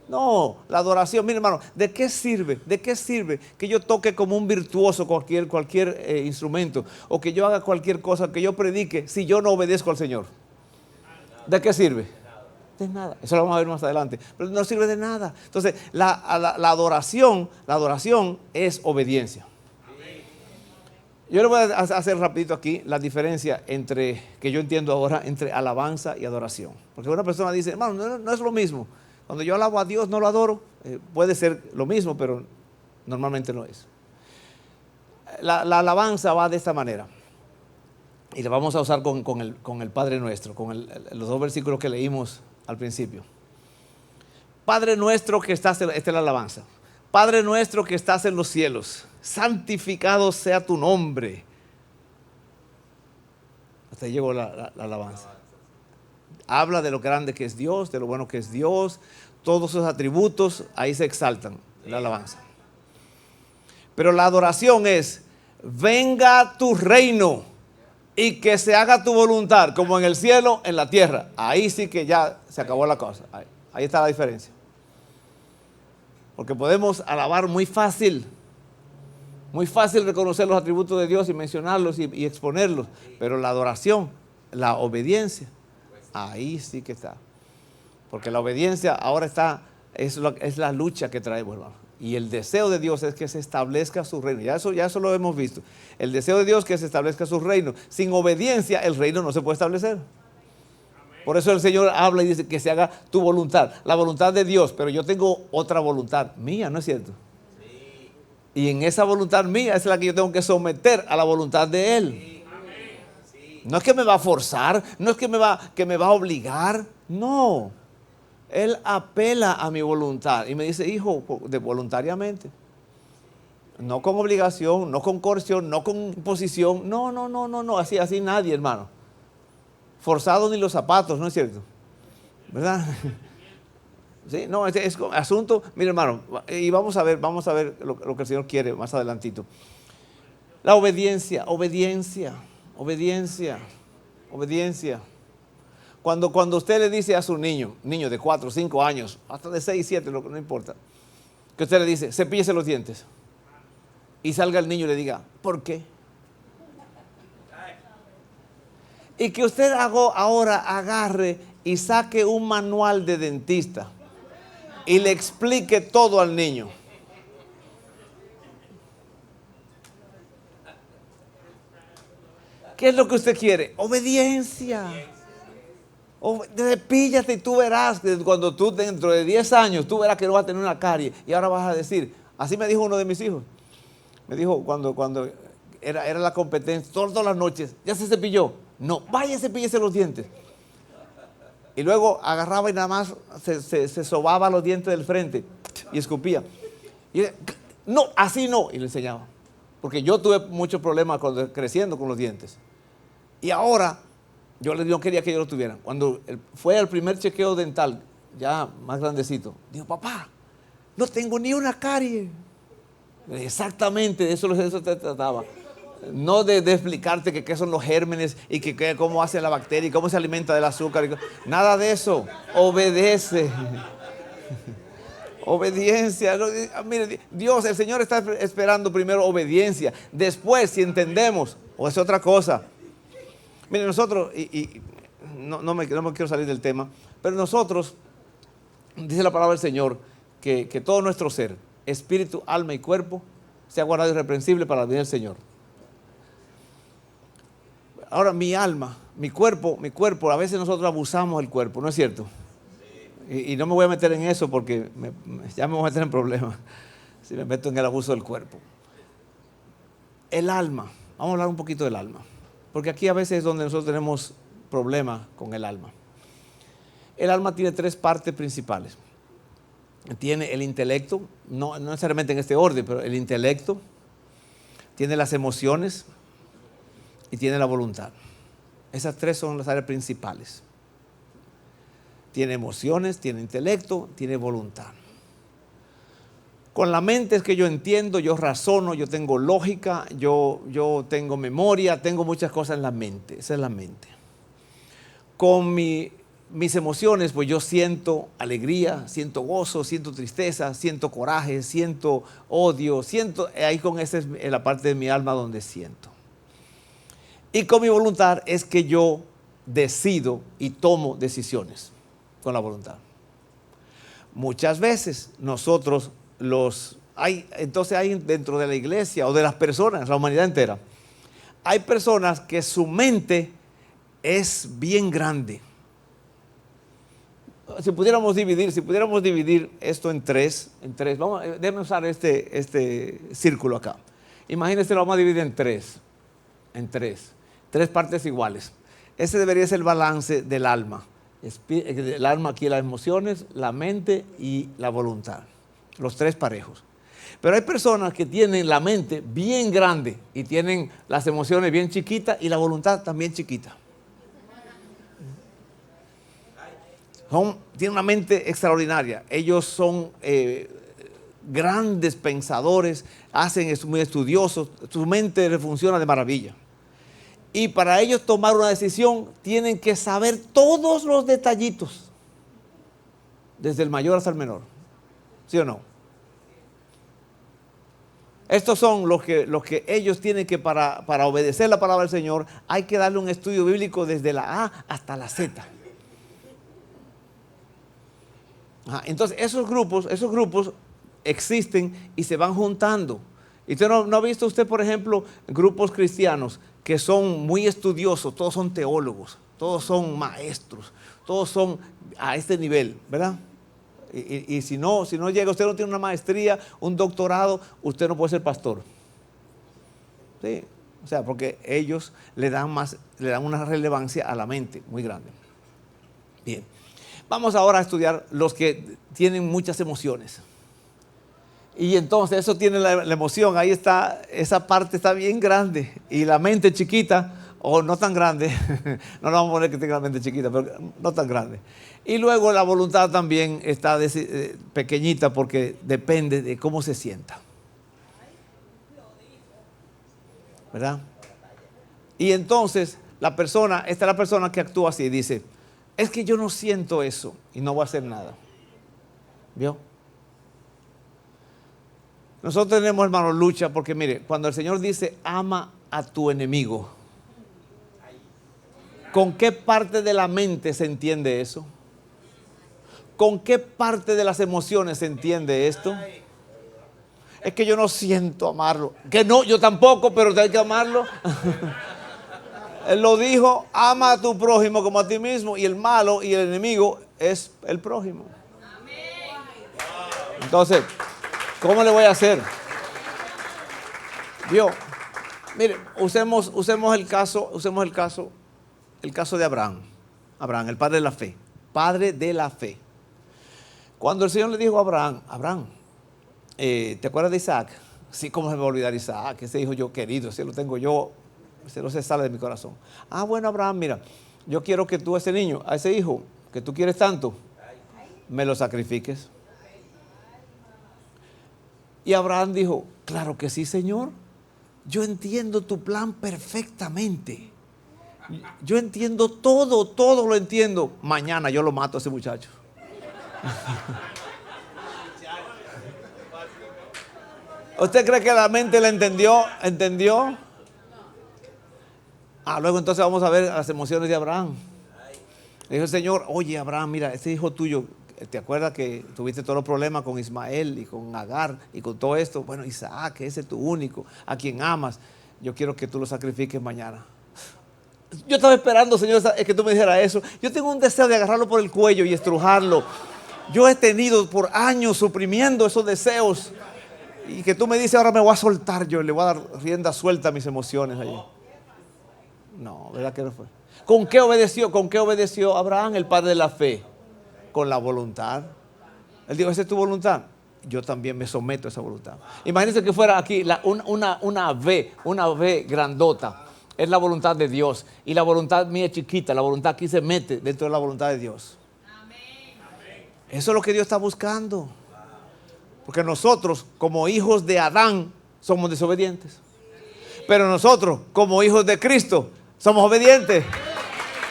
No, la adoración, mire hermano, ¿de qué sirve? ¿De qué sirve que yo toque como un virtuoso cualquier instrumento? O que yo haga cualquier cosa, que yo predique, si yo no obedezco al Señor? ¿De qué sirve? De nada. Eso lo vamos a ver más adelante. Pero no sirve de nada. Entonces, la adoración es obediencia. Yo le voy a hacer rapidito aquí la diferencia que yo entiendo ahora entre alabanza y adoración. Porque una persona dice, hermano, no es lo mismo. Cuando yo alabo a Dios no lo adoro. Puede ser lo mismo, pero normalmente no es. La alabanza va de esta manera. Y la vamos a usar con el Padre Nuestro, con los dos versículos que leímos al principio. Padre nuestro que estás, esta es la alabanza. Padre nuestro que estás en los cielos, santificado sea tu nombre. Hasta ahí llegó la alabanza. Habla de lo grande que es Dios, de lo bueno que es Dios, todos sus atributos, ahí se exaltan, la alabanza. Pero la adoración es, venga tu reino y que se haga tu voluntad, como en el cielo, en la tierra. Ahí sí que ya se acabó la cosa. Ahí está la diferencia. Porque podemos alabar muy fácil reconocer los atributos de Dios y mencionarlos y exponerlos. Pero la adoración, la obediencia, ahí sí que está. Porque la obediencia ahora es la lucha que traemos, hermano. Y el deseo de Dios es que se establezca su reino. Ya eso lo hemos visto. El deseo de Dios es que se establezca su reino. Sin obediencia el reino no se puede establecer. Por eso el Señor habla y dice que se haga tu voluntad. La voluntad de Dios, pero yo tengo otra voluntad mía, ¿no es cierto? Sí. Y en esa voluntad mía es la que yo tengo que someter a la voluntad de Él. Sí. Sí. No es que me va a forzar, no es que me va a obligar, no. Él apela a mi voluntad y me dice, hijo, voluntariamente. No con obligación, no con coerción, no con imposición. No, así nadie, hermano. Forzado ni los zapatos, ¿no es cierto? ¿Verdad? Sí, no, es asunto, mire hermano, y vamos a ver lo que el Señor quiere más adelantito. La obediencia. Cuando usted le dice a su niño de 4, 5 años, hasta de 6, 7, no importa, que usted le dice, cepíllese los dientes, y salga el niño y le diga, ¿por qué? Y que usted ahora agarre y saque un manual de dentista y le explique todo al niño. ¿Qué es lo que usted quiere? Obediencia. Cepíllate y tú verás que cuando tú dentro de 10 años tú verás que no vas a tener una carie y ahora vas a decir, así me dijo uno de mis hijos. Me dijo cuando era la competencia, todas las noches, ¿ya se cepilló? No, vaya, cepíllese los dientes. Y luego agarraba y nada más se sobaba los dientes del frente y escupía. Y no, así no. Y le enseñaba. Porque yo tuve muchos problemas creciendo con los dientes. Y ahora, yo no quería que ellos lo tuvieran. Cuando fue el primer chequeo dental, ya más grandecito, dijo, papá, no tengo ni una carie. Exactamente, de eso se trataba. No de explicarte qué son los gérmenes y cómo hace la bacteria y cómo se alimenta del azúcar. Nada de eso. Obedece. Obediencia. Mire, Dios, el Señor está esperando primero obediencia. Después, si entendemos, o es otra cosa. Mire, nosotros, no me quiero salir del tema, pero nosotros, dice la palabra del Señor, que todo nuestro ser, espíritu, alma y cuerpo, sea guardado irreprensible para la vida del Señor. Ahora mi alma, mi cuerpo, a veces nosotros abusamos del cuerpo, ¿no es cierto? Y no me voy a meter en eso porque ya me voy a meter en problemas si me meto en el abuso del cuerpo. El alma, vamos a hablar un poquito del alma, porque aquí a veces es donde nosotros tenemos problemas con el alma. El alma tiene tres partes principales. Tiene el intelecto, no necesariamente en este orden, pero el intelecto, tiene las emociones y tiene la voluntad. Esas tres son las áreas principales. Tiene emociones, tiene intelecto, tiene voluntad. Con la mente es que yo entiendo, yo razono, yo tengo lógica, yo tengo memoria, tengo muchas cosas en la mente. Esa es la mente. Con mis emociones, pues yo siento alegría, siento gozo, siento tristeza, siento coraje, siento odio, ahí con esa es la parte de mi alma donde siento. Y con mi voluntad es que yo decido y tomo decisiones con la voluntad. Muchas veces nosotros entonces hay dentro de la iglesia o de las personas, la humanidad entera, hay personas que su mente es bien grande. Si pudiéramos dividir esto en tres, déjame usar este círculo acá. Imagínense, lo vamos a dividir en tres partes iguales. Ese debería ser el balance del alma. El alma aquí, las emociones, la mente y la voluntad. Los tres parejos. Pero hay personas que tienen la mente bien grande y tienen las emociones bien chiquitas y la voluntad también chiquita. Tienen una mente extraordinaria. Ellos son grandes pensadores, es muy estudiosos, su mente le funciona de maravilla. Y para ellos tomar una decisión tienen que saber todos los detallitos, desde el mayor hasta el menor. ¿Sí o no? Estos son los que ellos tienen que, para obedecer la palabra del Señor, hay que darle un estudio bíblico desde la A hasta la Z. Entonces esos grupos existen y se van juntando. ¿Y usted no ha visto usted, por ejemplo, grupos cristianos que son muy estudiosos? Todos son teólogos, todos son maestros, todos son a este nivel, ¿verdad? Y si no llega, usted no tiene una maestría, un doctorado, usted no puede ser pastor. Sí, o sea, porque ellos le dan una relevancia a la mente muy grande. Bien, vamos ahora a estudiar los que tienen muchas emociones. Y entonces eso tiene la emoción, ahí está, esa parte está bien grande y la mente chiquita o no tan grande, no le vamos a poner que tenga la mente chiquita, pero no tan grande. Y luego la voluntad también está pequeñita porque depende de cómo se sienta. ¿Verdad? Y entonces esta es la persona que actúa así, dice, es que yo no siento eso y no voy a hacer nada. ¿Vio? Nosotros tenemos, hermanos, lucha porque mire, cuando el Señor dice ama a tu enemigo, ¿con qué parte de la mente se entiende eso? ¿Con qué parte de las emociones se entiende esto? Es que yo no siento amarlo. Que no, yo tampoco, pero hay que amarlo. Él lo dijo, ama a tu prójimo como a ti mismo, y el malo y el enemigo es el prójimo. Entonces, ¿cómo le voy a hacer? ¿Vio? Mire, usemos el caso de Abraham. Abraham, el padre de la fe. Padre de la fe. Cuando el Señor le dijo a Abraham, ¿te acuerdas de Isaac? Sí, ¿cómo se me va a olvidar Isaac? Ese hijo yo querido, ese lo tengo yo, ese no se sale de mi corazón. Bueno, Abraham, mira, yo quiero que tú a ese niño, a ese hijo, que tú quieres tanto, me lo sacrifiques. Y Abraham dijo, claro que sí, Señor. Yo entiendo tu plan perfectamente. Yo entiendo todo lo entiendo. Mañana yo lo mato a ese muchacho. ¿Usted cree que la mente le entendió? Luego entonces vamos a ver las emociones de Abraham. Le dijo el Señor, oye Abraham, mira, ese hijo tuyo, ¿te acuerdas que tuviste todos los problemas con Ismael y con Agar y con todo esto? Bueno, Isaac, ese es tu único, a quien amas. Yo quiero que tú lo sacrifiques mañana. Yo estaba esperando, Señor, que tú me dijeras eso. Yo tengo un deseo de agarrarlo por el cuello y estrujarlo. Yo he tenido por años suprimiendo esos deseos. Y que tú me dices, ahora me voy a soltar yo, le voy a dar rienda suelta a mis emociones allí. No, ¿verdad que no fue? ¿Con qué obedeció Abraham, el padre de la fe? con la voluntad. Él dijo, esa es tu voluntad. Yo también me someto a esa voluntad. Imagínense que fuera aquí una V grandota. Es la voluntad de Dios. Y la voluntad mía es chiquita. La voluntad aquí se mete dentro de la voluntad de Dios. Eso es lo que Dios está buscando. Porque nosotros, como hijos de Adán, somos desobedientes. Pero nosotros, como hijos de Cristo, somos obedientes.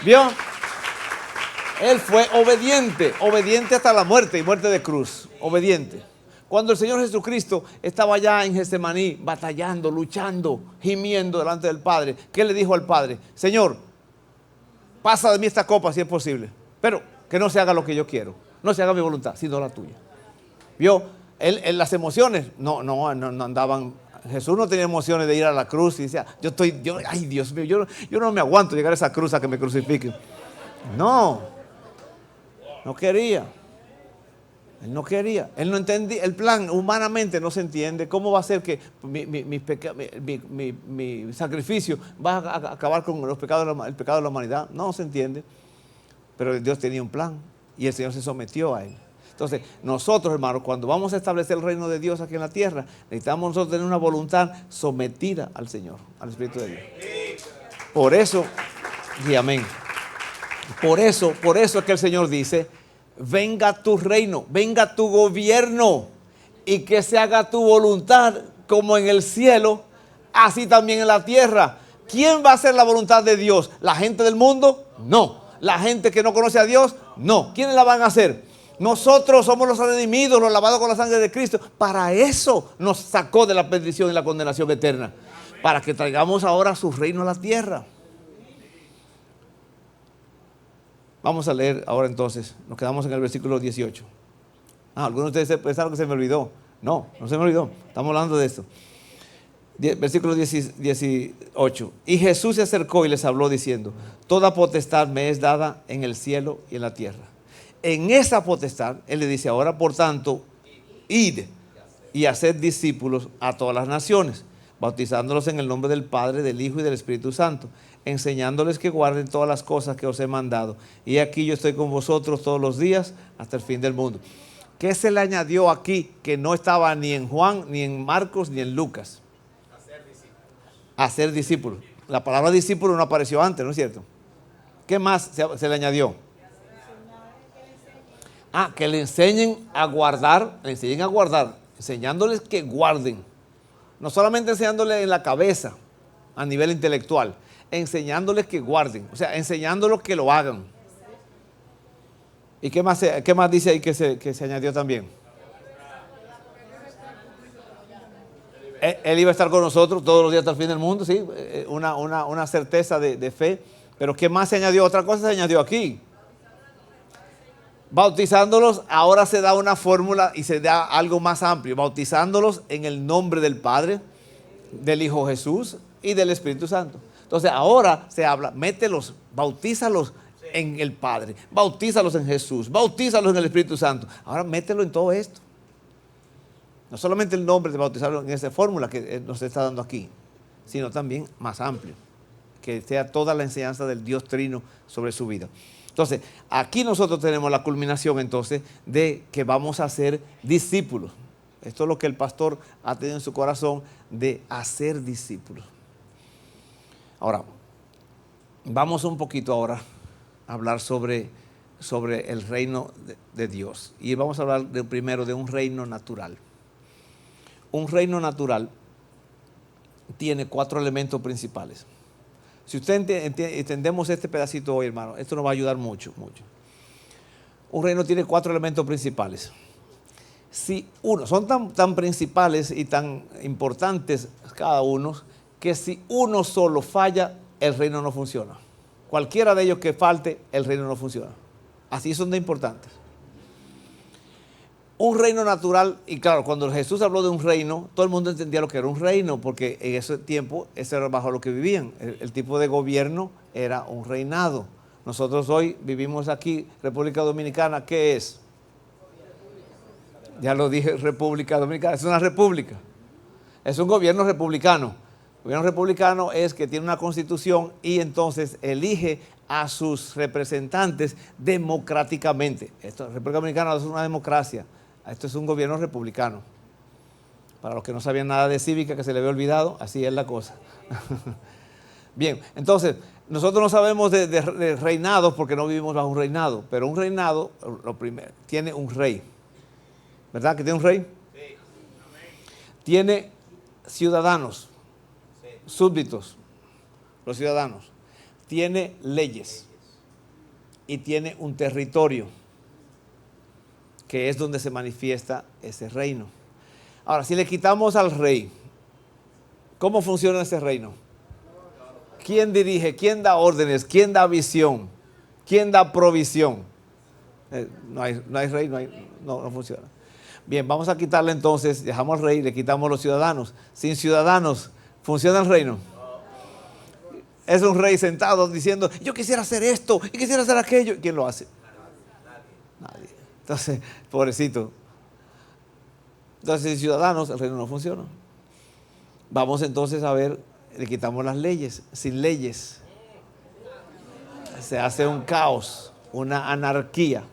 ¿Vio? Él fue obediente, obediente hasta la muerte y muerte de cruz. Obediente. Cuando el Señor Jesucristo estaba allá en Getsemaní, batallando, luchando, gimiendo delante del Padre, ¿qué le dijo al Padre? Señor, pasa de mí esta copa si es posible, pero que no se haga lo que yo quiero. No se haga mi voluntad, sino la tuya. ¿Vio? Las emociones no andaban. Jesús no tenía emociones de ir a la cruz y decía, ay Dios mío, yo no me aguanto llegar a esa cruz a que me crucifiquen. No quería. Él no quería, él no entendía, el plan humanamente no se entiende. ¿Cómo va a ser que mi sacrificio va a acabar con el pecado de la humanidad? No se entiende, pero Dios tenía un plan y el Señor se sometió a él. Entonces, nosotros, hermanos, cuando vamos a establecer el reino de Dios aquí en la tierra, necesitamos nosotros tener una voluntad sometida al Señor, al Espíritu de Dios. Por eso, y amén. Por eso es que el Señor dice, venga tu reino, venga tu gobierno y que se haga tu voluntad como en el cielo, así también en la tierra. ¿Quién va a hacer la voluntad de Dios? ¿La gente del mundo? No. ¿La gente que no conoce a Dios? No. ¿Quiénes la van a hacer? Nosotros somos los redimidos, los lavados con la sangre de Cristo. Para eso nos sacó de la perdición y la condenación eterna. Para que traigamos ahora su reino a la tierra. Vamos a leer ahora entonces, nos quedamos en el versículo 18. Algunos de ustedes pensaron que se me olvidó. No se me olvidó, estamos hablando de esto. Versículo 18. Y Jesús se acercó y les habló diciendo, toda potestad me es dada en el cielo y en la tierra. En esa potestad, Él le dice ahora, por tanto, id y haced discípulos a todas las naciones, bautizándolos en el nombre del Padre, del Hijo y del Espíritu Santo, enseñándoles que guarden todas las cosas que os he mandado. Y aquí yo estoy con vosotros todos los días hasta el fin del mundo. ¿Qué se le añadió aquí que no estaba ni en Juan, ni en Marcos, ni en Lucas? Hacer discípulos. La palabra discípulo no apareció antes, ¿no es cierto? ¿Qué más se le añadió? Que le enseñen a guardar, enseñándoles que guarden. No solamente enseñándoles en la cabeza, a nivel intelectual, enseñándoles que guarden, o sea, enseñándoles que lo hagan. ¿Y qué más dice ahí que se añadió también? Él iba a estar con nosotros todos los días hasta el fin del mundo, sí, una certeza de fe. Pero ¿qué más se añadió? Otra cosa se añadió aquí. Bautizándolos, ahora se da una fórmula y se da algo más amplio. Bautizándolos en el nombre del Padre, del Hijo Jesús y del Espíritu Santo. Entonces ahora se habla, mételos, bautízalos en el Padre, bautízalos en Jesús, bautízalos en el Espíritu Santo. Ahora mételo en todo esto. No solamente el nombre de bautizarlo en esa fórmula que nos está dando aquí, sino también más amplio, que sea toda la enseñanza del Dios Trino sobre su vida. Entonces, aquí nosotros tenemos la culminación entonces de que vamos a ser discípulos. Esto es lo que el pastor ha tenido en su corazón, de hacer discípulos. Ahora, vamos un poquito ahora a hablar sobre el reino de Dios. Y vamos a hablar primero de un reino natural. Un reino natural tiene 4 elementos principales. Si usted entendemos este pedacito hoy, hermano, esto nos va a ayudar mucho, mucho. Un reino tiene 4 elementos principales. Son tan principales y tan importantes cada uno, que si uno solo falla, el reino no funciona. Cualquiera de ellos que falte, el reino no funciona. Así son de importantes. Un reino natural, y claro, cuando Jesús habló de un reino, todo el mundo entendía lo que era un reino, porque en ese tiempo, ese era bajo lo que vivían. El tipo de gobierno era un reinado. Nosotros hoy vivimos aquí, República Dominicana, ¿qué es? Ya lo dije, República Dominicana, es una república. Es un gobierno republicano. El gobierno republicano es que tiene una constitución y entonces elige a sus representantes democráticamente. Esto, la República Dominicana es una democracia. Esto es un gobierno republicano. Para los que no sabían nada de cívica, que se le había olvidado, así es la cosa. Bien, entonces, nosotros no sabemos de reinados porque no vivimos bajo un reinado, pero un reinado, lo primero, tiene un rey. ¿Verdad que tiene un rey? Sí. Tiene ciudadanos, súbditos, los ciudadanos. Tiene leyes y tiene un territorio, que es donde se manifiesta ese reino. Ahora, si le quitamos al rey, ¿cómo funciona ese reino? ¿Quién dirige? ¿Quién da órdenes? ¿Quién da visión? ¿Quién da provisión? No hay rey, no funciona. Bien, vamos a quitarle entonces, dejamos al rey y le quitamos los ciudadanos. Sin ciudadanos, ¿funciona el reino? Es un rey sentado diciendo, yo quisiera hacer esto y quisiera hacer aquello. ¿Quién lo hace? Nadie. Entonces, pobrecito. Entonces, sin ciudadanos, el reino no funciona. Vamos entonces a ver, le quitamos las leyes. Sin leyes se hace un caos, una anarquía,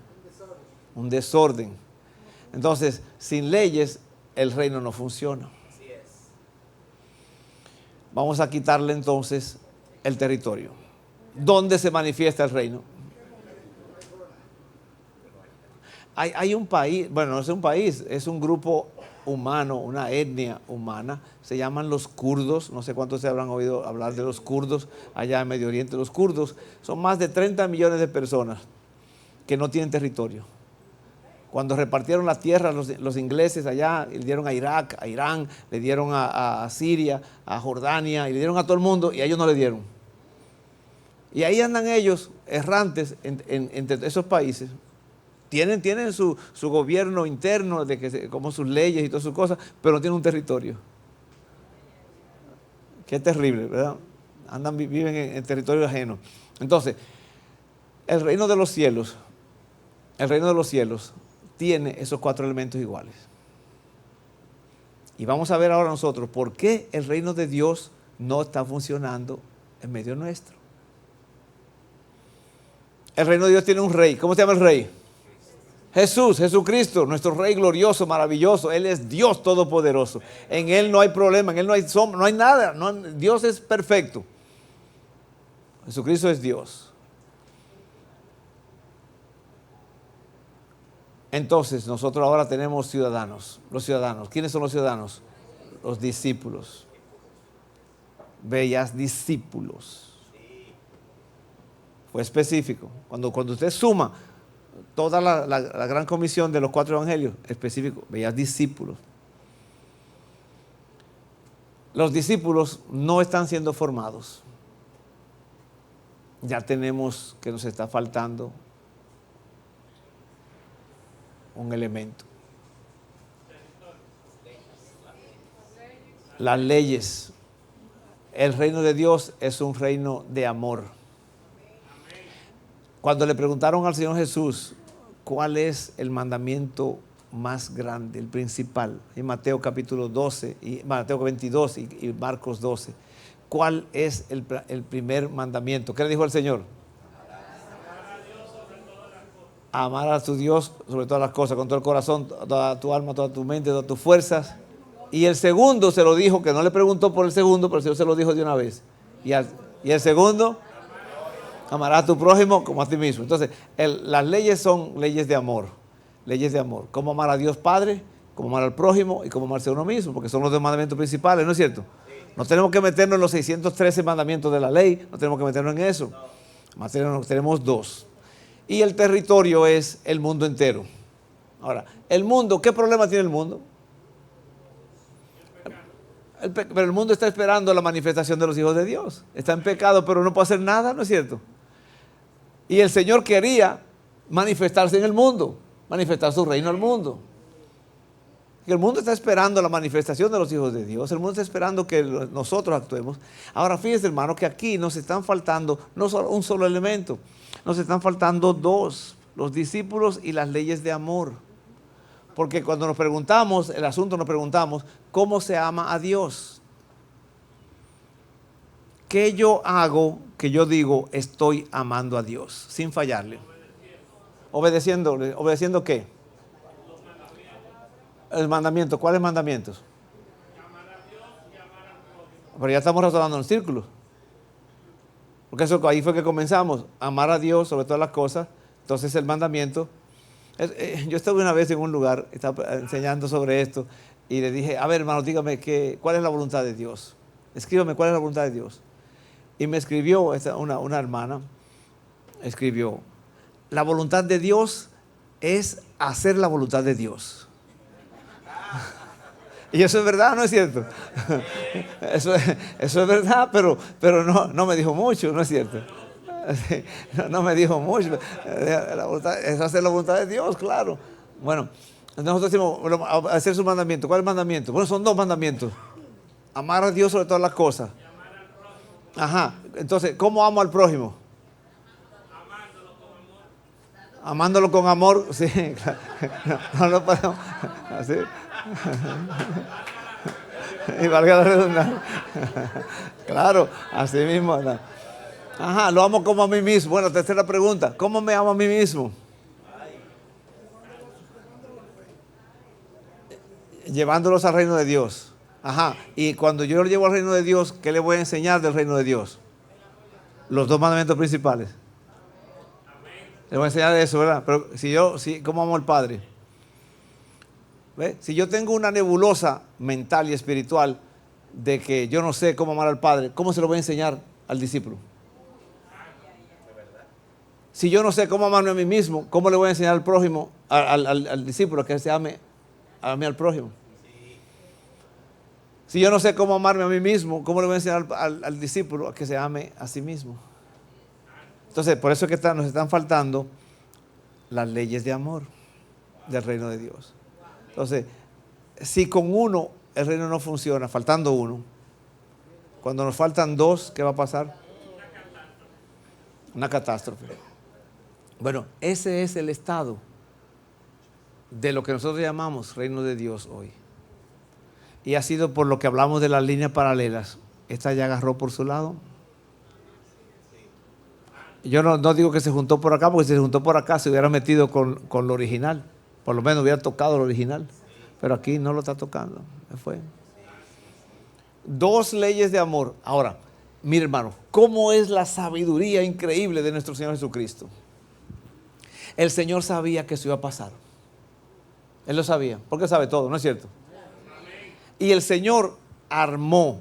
un desorden. Entonces, sin leyes, el reino no funciona. Vamos a quitarle entonces el territorio. ¿Dónde se manifiesta el reino? Hay un país, bueno, no es un país, es un grupo humano, una etnia humana, se llaman los kurdos, no sé cuántos se habrán oído hablar de los kurdos allá en Medio Oriente. Los kurdos son más de 30 millones de personas que no tienen territorio. Cuando repartieron la tierra los ingleses allá, le dieron a Irak, a Irán, le dieron a Siria, a Jordania, y le dieron a todo el mundo, y a ellos no le dieron. Y ahí andan ellos errantes entre esos países. Tienen su gobierno interno, como sus leyes y todas sus cosas, pero no tienen un territorio. Qué terrible, ¿verdad? Viven en territorio ajeno. Entonces, el reino de los cielos tiene esos 4 elementos iguales. Y vamos a ver ahora nosotros por qué el reino de Dios no está funcionando en medio nuestro. El reino de Dios tiene un rey. ¿Cómo se llama el rey? Jesucristo, nuestro rey glorioso, maravilloso. Él es Dios todopoderoso. En Él no hay problema, en Él no hay sombra, no hay nada. Dios es perfecto. Jesucristo es Dios. Entonces, nosotros ahora tenemos ciudadanos. Los ciudadanos. ¿Quiénes son los ciudadanos? Los discípulos. Bellas discípulos. Fue específico. Cuando usted suma toda la gran comisión de los 4 evangelios, específico, bellas discípulos. Los discípulos no están siendo formados. Ya tenemos que nos está faltando un elemento. Las leyes. El reino de Dios es un reino de amor. Cuando le preguntaron al Señor Jesús cuál es el mandamiento más grande, el principal, en Mateo capítulo 12, y Mateo 22 y Marcos 12, ¿cuál es el primer mandamiento? ¿Qué le dijo el Señor? Amar a tu Dios sobre todas las cosas, con todo el corazón, toda tu alma, toda tu mente, todas tus fuerzas. Y el segundo se lo dijo, que no le preguntó por el segundo, pero el Señor se lo dijo de una vez. Y el segundo, amarás a tu prójimo como a ti mismo. Entonces, las leyes son leyes de amor. Leyes de amor. Cómo amar a Dios Padre, cómo amar al prójimo y cómo amarse a uno mismo, porque son los 2 mandamientos principales, ¿no es cierto? No tenemos que meternos en los 613 mandamientos de la ley, no tenemos que meternos en eso. Tenemos 2. Y el territorio es el mundo entero. Ahora, el mundo, ¿qué problema tiene el mundo? Pero el mundo está esperando la manifestación de los hijos de Dios. Está en pecado, pero no puede hacer nada, ¿no es cierto? Y el Señor quería manifestarse en el mundo, manifestar su reino al mundo. Y el mundo está esperando la manifestación de los hijos de Dios. El mundo está esperando que nosotros actuemos. Ahora, fíjense, hermano, que aquí nos están faltando no solo un solo elemento, nos están faltando 2, los discípulos y las leyes de amor. Porque cuando nos preguntamos, ¿cómo se ama a Dios? ¿Qué yo hago que yo digo estoy amando a Dios sin fallarle? Obedeciéndole. ¿Obedeciendo qué? El mandamiento. ¿Cuáles mandamientos? Pero ya estamos razonando en círculos. Porque eso ahí fue que comenzamos. Amar a Dios sobre todas las cosas. Entonces el mandamiento. Yo estuve una vez en un lugar, estaba enseñando sobre esto, y le dije, a ver, hermano, dígame cuál es la voluntad de Dios. Escríbame cuál es la voluntad de Dios. Y me escribió una hermana, escribió, la voluntad de Dios es hacer la voluntad de Dios. Y eso es verdad, ¿no es cierto? Eso es verdad, pero no me dijo mucho, ¿no es cierto? No me dijo mucho. Es hacer la voluntad de Dios, claro. Bueno, nosotros decimos hacer su mandamiento. ¿Cuál es el mandamiento? Bueno, son dos mandamientos. Amar a Dios sobre todas las cosas. Ajá. Entonces, ¿cómo amo al prójimo? Amándolo con amor. Sí, claro. No lo podemos. Así. Y valga la redundancia. Claro, así mismo. No. Ajá, lo amo como a mí mismo. Bueno, tercera pregunta. ¿Cómo me amo a mí mismo? Llevándolos al reino de Dios. Ajá. Y cuando yo lo llevo al reino de Dios, ¿qué le voy a enseñar del reino de Dios? Los dos mandamientos principales. Le voy a enseñar eso, ¿verdad? Pero ¿cómo amo al Padre? ¿Ve? Si yo tengo una nebulosa mental y espiritual de que yo no sé cómo amar al Padre, ¿cómo se lo voy a enseñar al discípulo? Si yo no sé cómo amarme a mí mismo, ¿cómo le voy a enseñar al prójimo, al discípulo que se ame a mí al prójimo? Si yo no sé cómo amarme a mí mismo, ¿cómo le voy a enseñar al discípulo a que se ame a sí mismo? Entonces, por eso es que nos están faltando las leyes de amor del reino de Dios. Entonces, si con uno el reino no funciona, faltando uno, cuando nos faltan dos, ¿qué va a pasar? Una catástrofe. Bueno, ese es el estado de lo que nosotros llamamos reino de Dios hoy. Y ha sido por lo que hablamos de las líneas paralelas. Esta ya agarró por su lado. Yo no digo que se juntó por acá, porque si se juntó por acá se hubiera metido con lo original. Por lo menos hubiera tocado lo original. Pero aquí no lo está tocando. Me fue. Dos leyes de amor. Ahora, mire hermano, ¿cómo es la sabiduría increíble de nuestro Señor Jesucristo? El Señor sabía que eso iba a pasar. Él lo sabía, porque sabe todo, ¿no es cierto? Y el Señor armó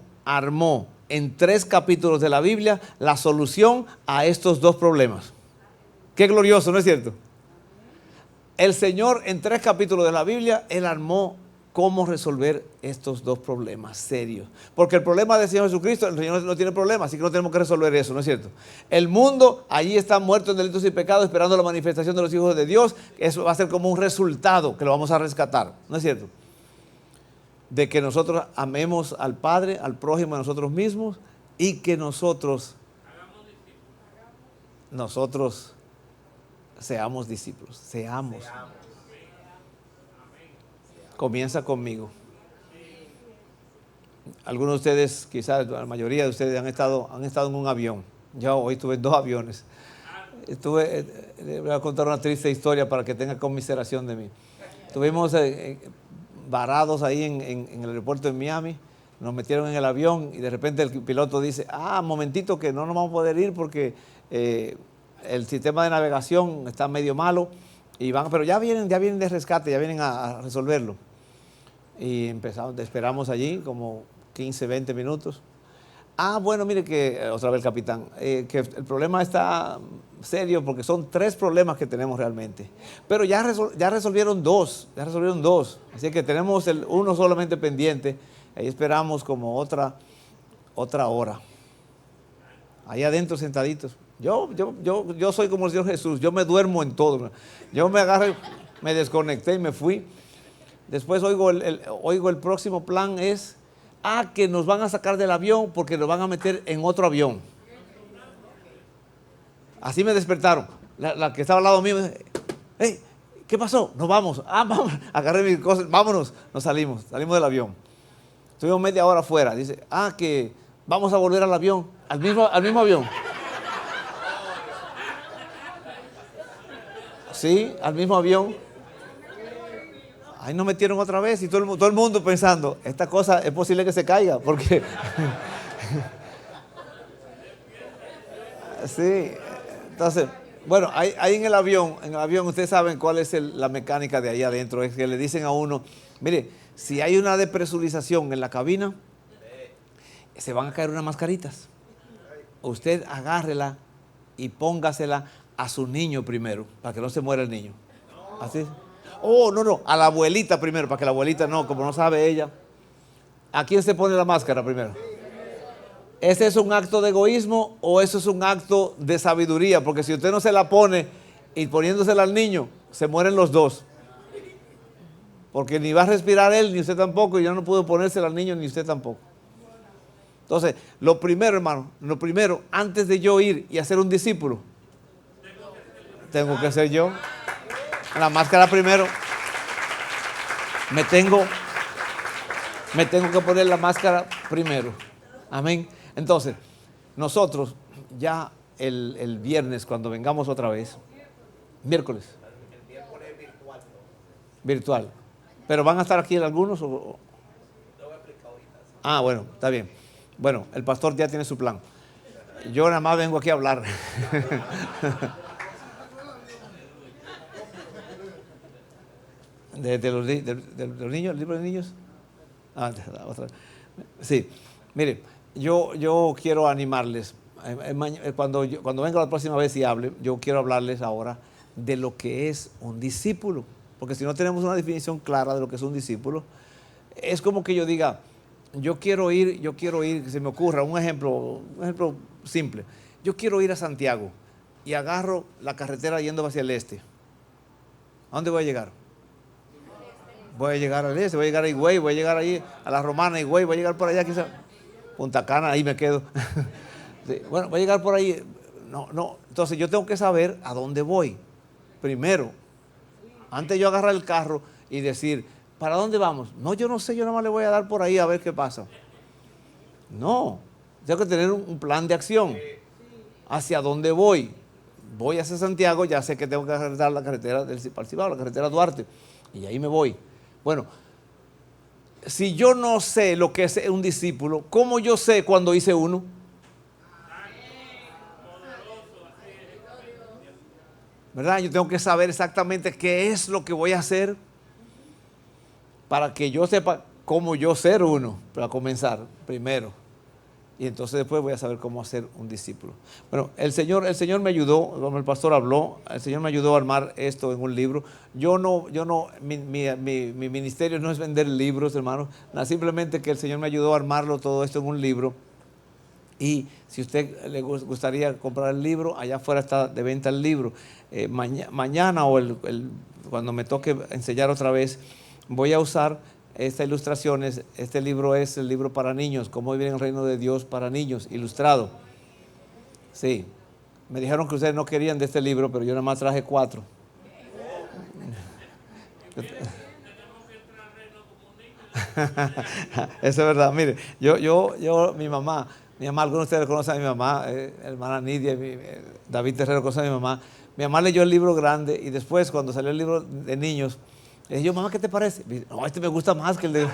en 3 capítulos de la Biblia la solución a estos dos problemas. Qué glorioso, ¿no es cierto? El Señor en 3 capítulos de la Biblia, Él armó cómo resolver estos dos problemas serios. Porque el problema del Señor Jesucristo, el Señor no tiene problema, así que no tenemos que resolver eso, ¿no es cierto? El mundo, allí está muerto en delitos y pecados, esperando la manifestación de los hijos de Dios. Eso va a ser como un resultado que lo vamos a rescatar, ¿no es cierto? De que nosotros amemos al Padre, al prójimo, a nosotros mismos, y que nosotros seamos discípulos, seamos. Comienza conmigo. Algunos de ustedes, quizás la mayoría de ustedes han estado en un avión. Yo hoy estuve en 2 aviones. Le voy a contar una triste historia para que tenga conmiseración de mí. Estuvimos varados ahí en el aeropuerto de Miami, nos metieron en el avión y de repente el piloto dice, momentito que no nos vamos a poder ir porque el sistema de navegación está medio malo, pero ya vienen de rescate, ya vienen a resolverlo. Y esperamos allí como 15, 20 minutos. Bueno, mire que, otra vez el capitán, que el problema está serio porque son 3 problemas que tenemos realmente. Pero ya resolvieron 2, Así que tenemos uno solamente pendiente. Ahí esperamos como otra hora. Ahí adentro sentaditos. Yo soy como el Señor Jesús, yo me duermo en todo. Yo me agarré, me desconecté y me fui. Después oigo el próximo plan es que nos van a sacar del avión porque nos van a meter en otro avión. Así me despertaron. La que estaba al lado mío me dice, hey, ¿qué pasó? Nos vamos. Vamos. Agarré mis cosas, vámonos. Salimos del avión. Estuvimos media hora afuera. Dice, que vamos a volver al avión. Al mismo avión. Sí, al mismo avión. Ahí nos metieron otra vez y todo el mundo pensando, esta cosa es posible que se caiga, porque sí, entonces, bueno, ahí en el avión ustedes saben cuál es la mecánica de ahí adentro, es que le dicen a uno, mire, si hay una depresurización en la cabina, se van a caer unas mascaritas. Usted agárrela y póngasela a su niño primero, para que no se muera el niño. Así. Oh, no, a la abuelita primero, para que la abuelita no, como no sabe ella. ¿A quién se pone la máscara primero? ¿Ese es un acto de egoísmo o eso es un acto de sabiduría? Porque si usted no se la pone y poniéndosela al niño, se mueren los dos. Porque ni va a respirar él, ni usted tampoco, y yo no puedo ponérsela al niño, ni usted tampoco. Entonces, lo primero, hermano, antes de yo ir y hacer un discípulo, tengo que ser yo. La máscara primero. Me tengo que poner la máscara primero. Amén. Entonces, nosotros ya el viernes, cuando vengamos otra vez, miércoles. El miércoles virtual. Virtual. ¿Pero van a estar aquí algunos? Ah, bueno, está bien. Bueno, el pastor ya tiene su plan. Yo nada más vengo aquí a hablar. De los niños, el libro de niños. Ah, otra. Sí, mire, yo quiero animarles. Cuando venga la próxima vez y hable, yo quiero hablarles ahora de lo que es un discípulo. Porque si no tenemos una definición clara de lo que es un discípulo, es como que yo diga, yo quiero ir, que se me ocurra un ejemplo simple. Yo quiero ir a Santiago y agarro la carretera yendo hacia el este. ¿A dónde voy a llegar? Voy a llegar al este, voy a llegar a Higüey, voy a llegar ahí a la Romana, Higüey, voy a llegar por allá, quizá Punta Cana, ahí me quedo. Sí, bueno, voy a llegar por ahí. No. Entonces yo tengo que saber a dónde voy. Primero, antes de yo agarrar el carro y decir, ¿para dónde vamos? No, yo no sé, yo nada más le voy a dar por ahí a ver qué pasa. No, tengo que tener un plan de acción. ¿Hacia dónde voy? Voy hacia Santiago, ya sé que tengo que agarrar la carretera del Cibao, la carretera Duarte, y ahí me voy. Bueno, si yo no sé lo que es un discípulo, ¿cómo yo sé cuando hice uno? ¿Verdad? Yo tengo que saber exactamente qué es lo que voy a hacer para que yo sepa cómo yo ser uno, para comenzar primero. Y entonces después voy a saber cómo hacer un discípulo. Bueno, el Señor me ayudó, como el pastor habló, el Señor me ayudó a armar esto en un libro. Mi ministerio no es vender libros, hermano. Simplemente que el Señor me ayudó a armarlo todo esto en un libro. Y si usted le gustaría comprar el libro, allá afuera está de venta el libro. Mañana o cuando me toque enseñar otra vez, voy a usar estas ilustraciones. Este libro es el libro para niños, cómo vivir en el reino de Dios para niños, ilustrado. Sí, me dijeron que ustedes no querían de este libro, pero yo nada más traje 4. Eso es verdad. Mire, mi mamá, algunos de ustedes conocen a mi mamá, hermana Nidia, David Terrero conoce a mi mamá. Mi mamá leyó el libro grande y después cuando salió el libro de niños, le dije yo, mamá, ¿qué te parece? No, este me gusta más que el de...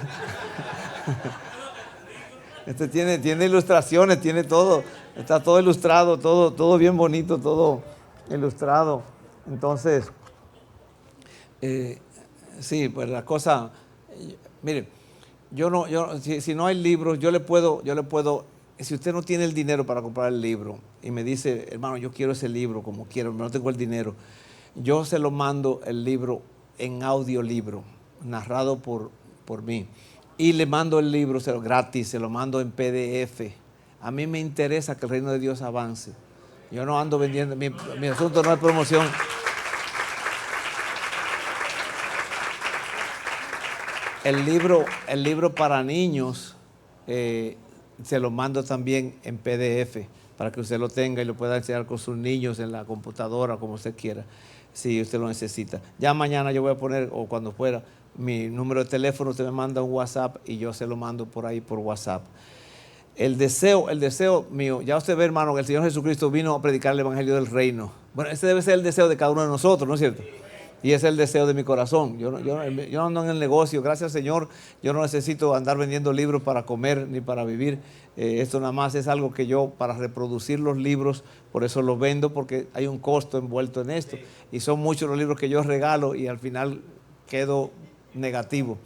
Este tiene ilustraciones, tiene todo, está todo ilustrado, todo bien bonito, todo ilustrado. Entonces, sí, pues la cosa, mire, si no hay libros, yo le puedo, si usted no tiene el dinero para comprar el libro y me dice, hermano, yo quiero ese libro como quiero, no tengo el dinero, yo se lo mando el libro en audiolibro, narrado por mí. Y le mando el libro gratis, se lo mando en PDF. A mí me interesa que el reino de Dios avance. Yo no ando vendiendo, mi asunto no es promoción. El libro para niños se lo mando también en PDF para que usted lo tenga y lo pueda enseñar con sus niños en la computadora, como usted quiera, si usted lo necesita. Ya mañana yo voy a poner, o cuando fuera, mi número de teléfono, usted me manda un WhatsApp y yo se lo mando por ahí por WhatsApp. el deseo mío, ya usted ve, hermano, que el Señor Jesucristo vino a predicar el Evangelio del Reino. Bueno, ese debe ser el deseo de cada uno de nosotros, ¿no es cierto? Y ese es el deseo de mi corazón. Yo no ando en el negocio, gracias Señor. Yo no necesito andar vendiendo libros para comer ni para vivir. Esto nada más es algo que yo, para reproducir los libros, por eso los vendo, porque hay un costo envuelto en esto. Y son muchos los libros que yo regalo y al final quedo negativo.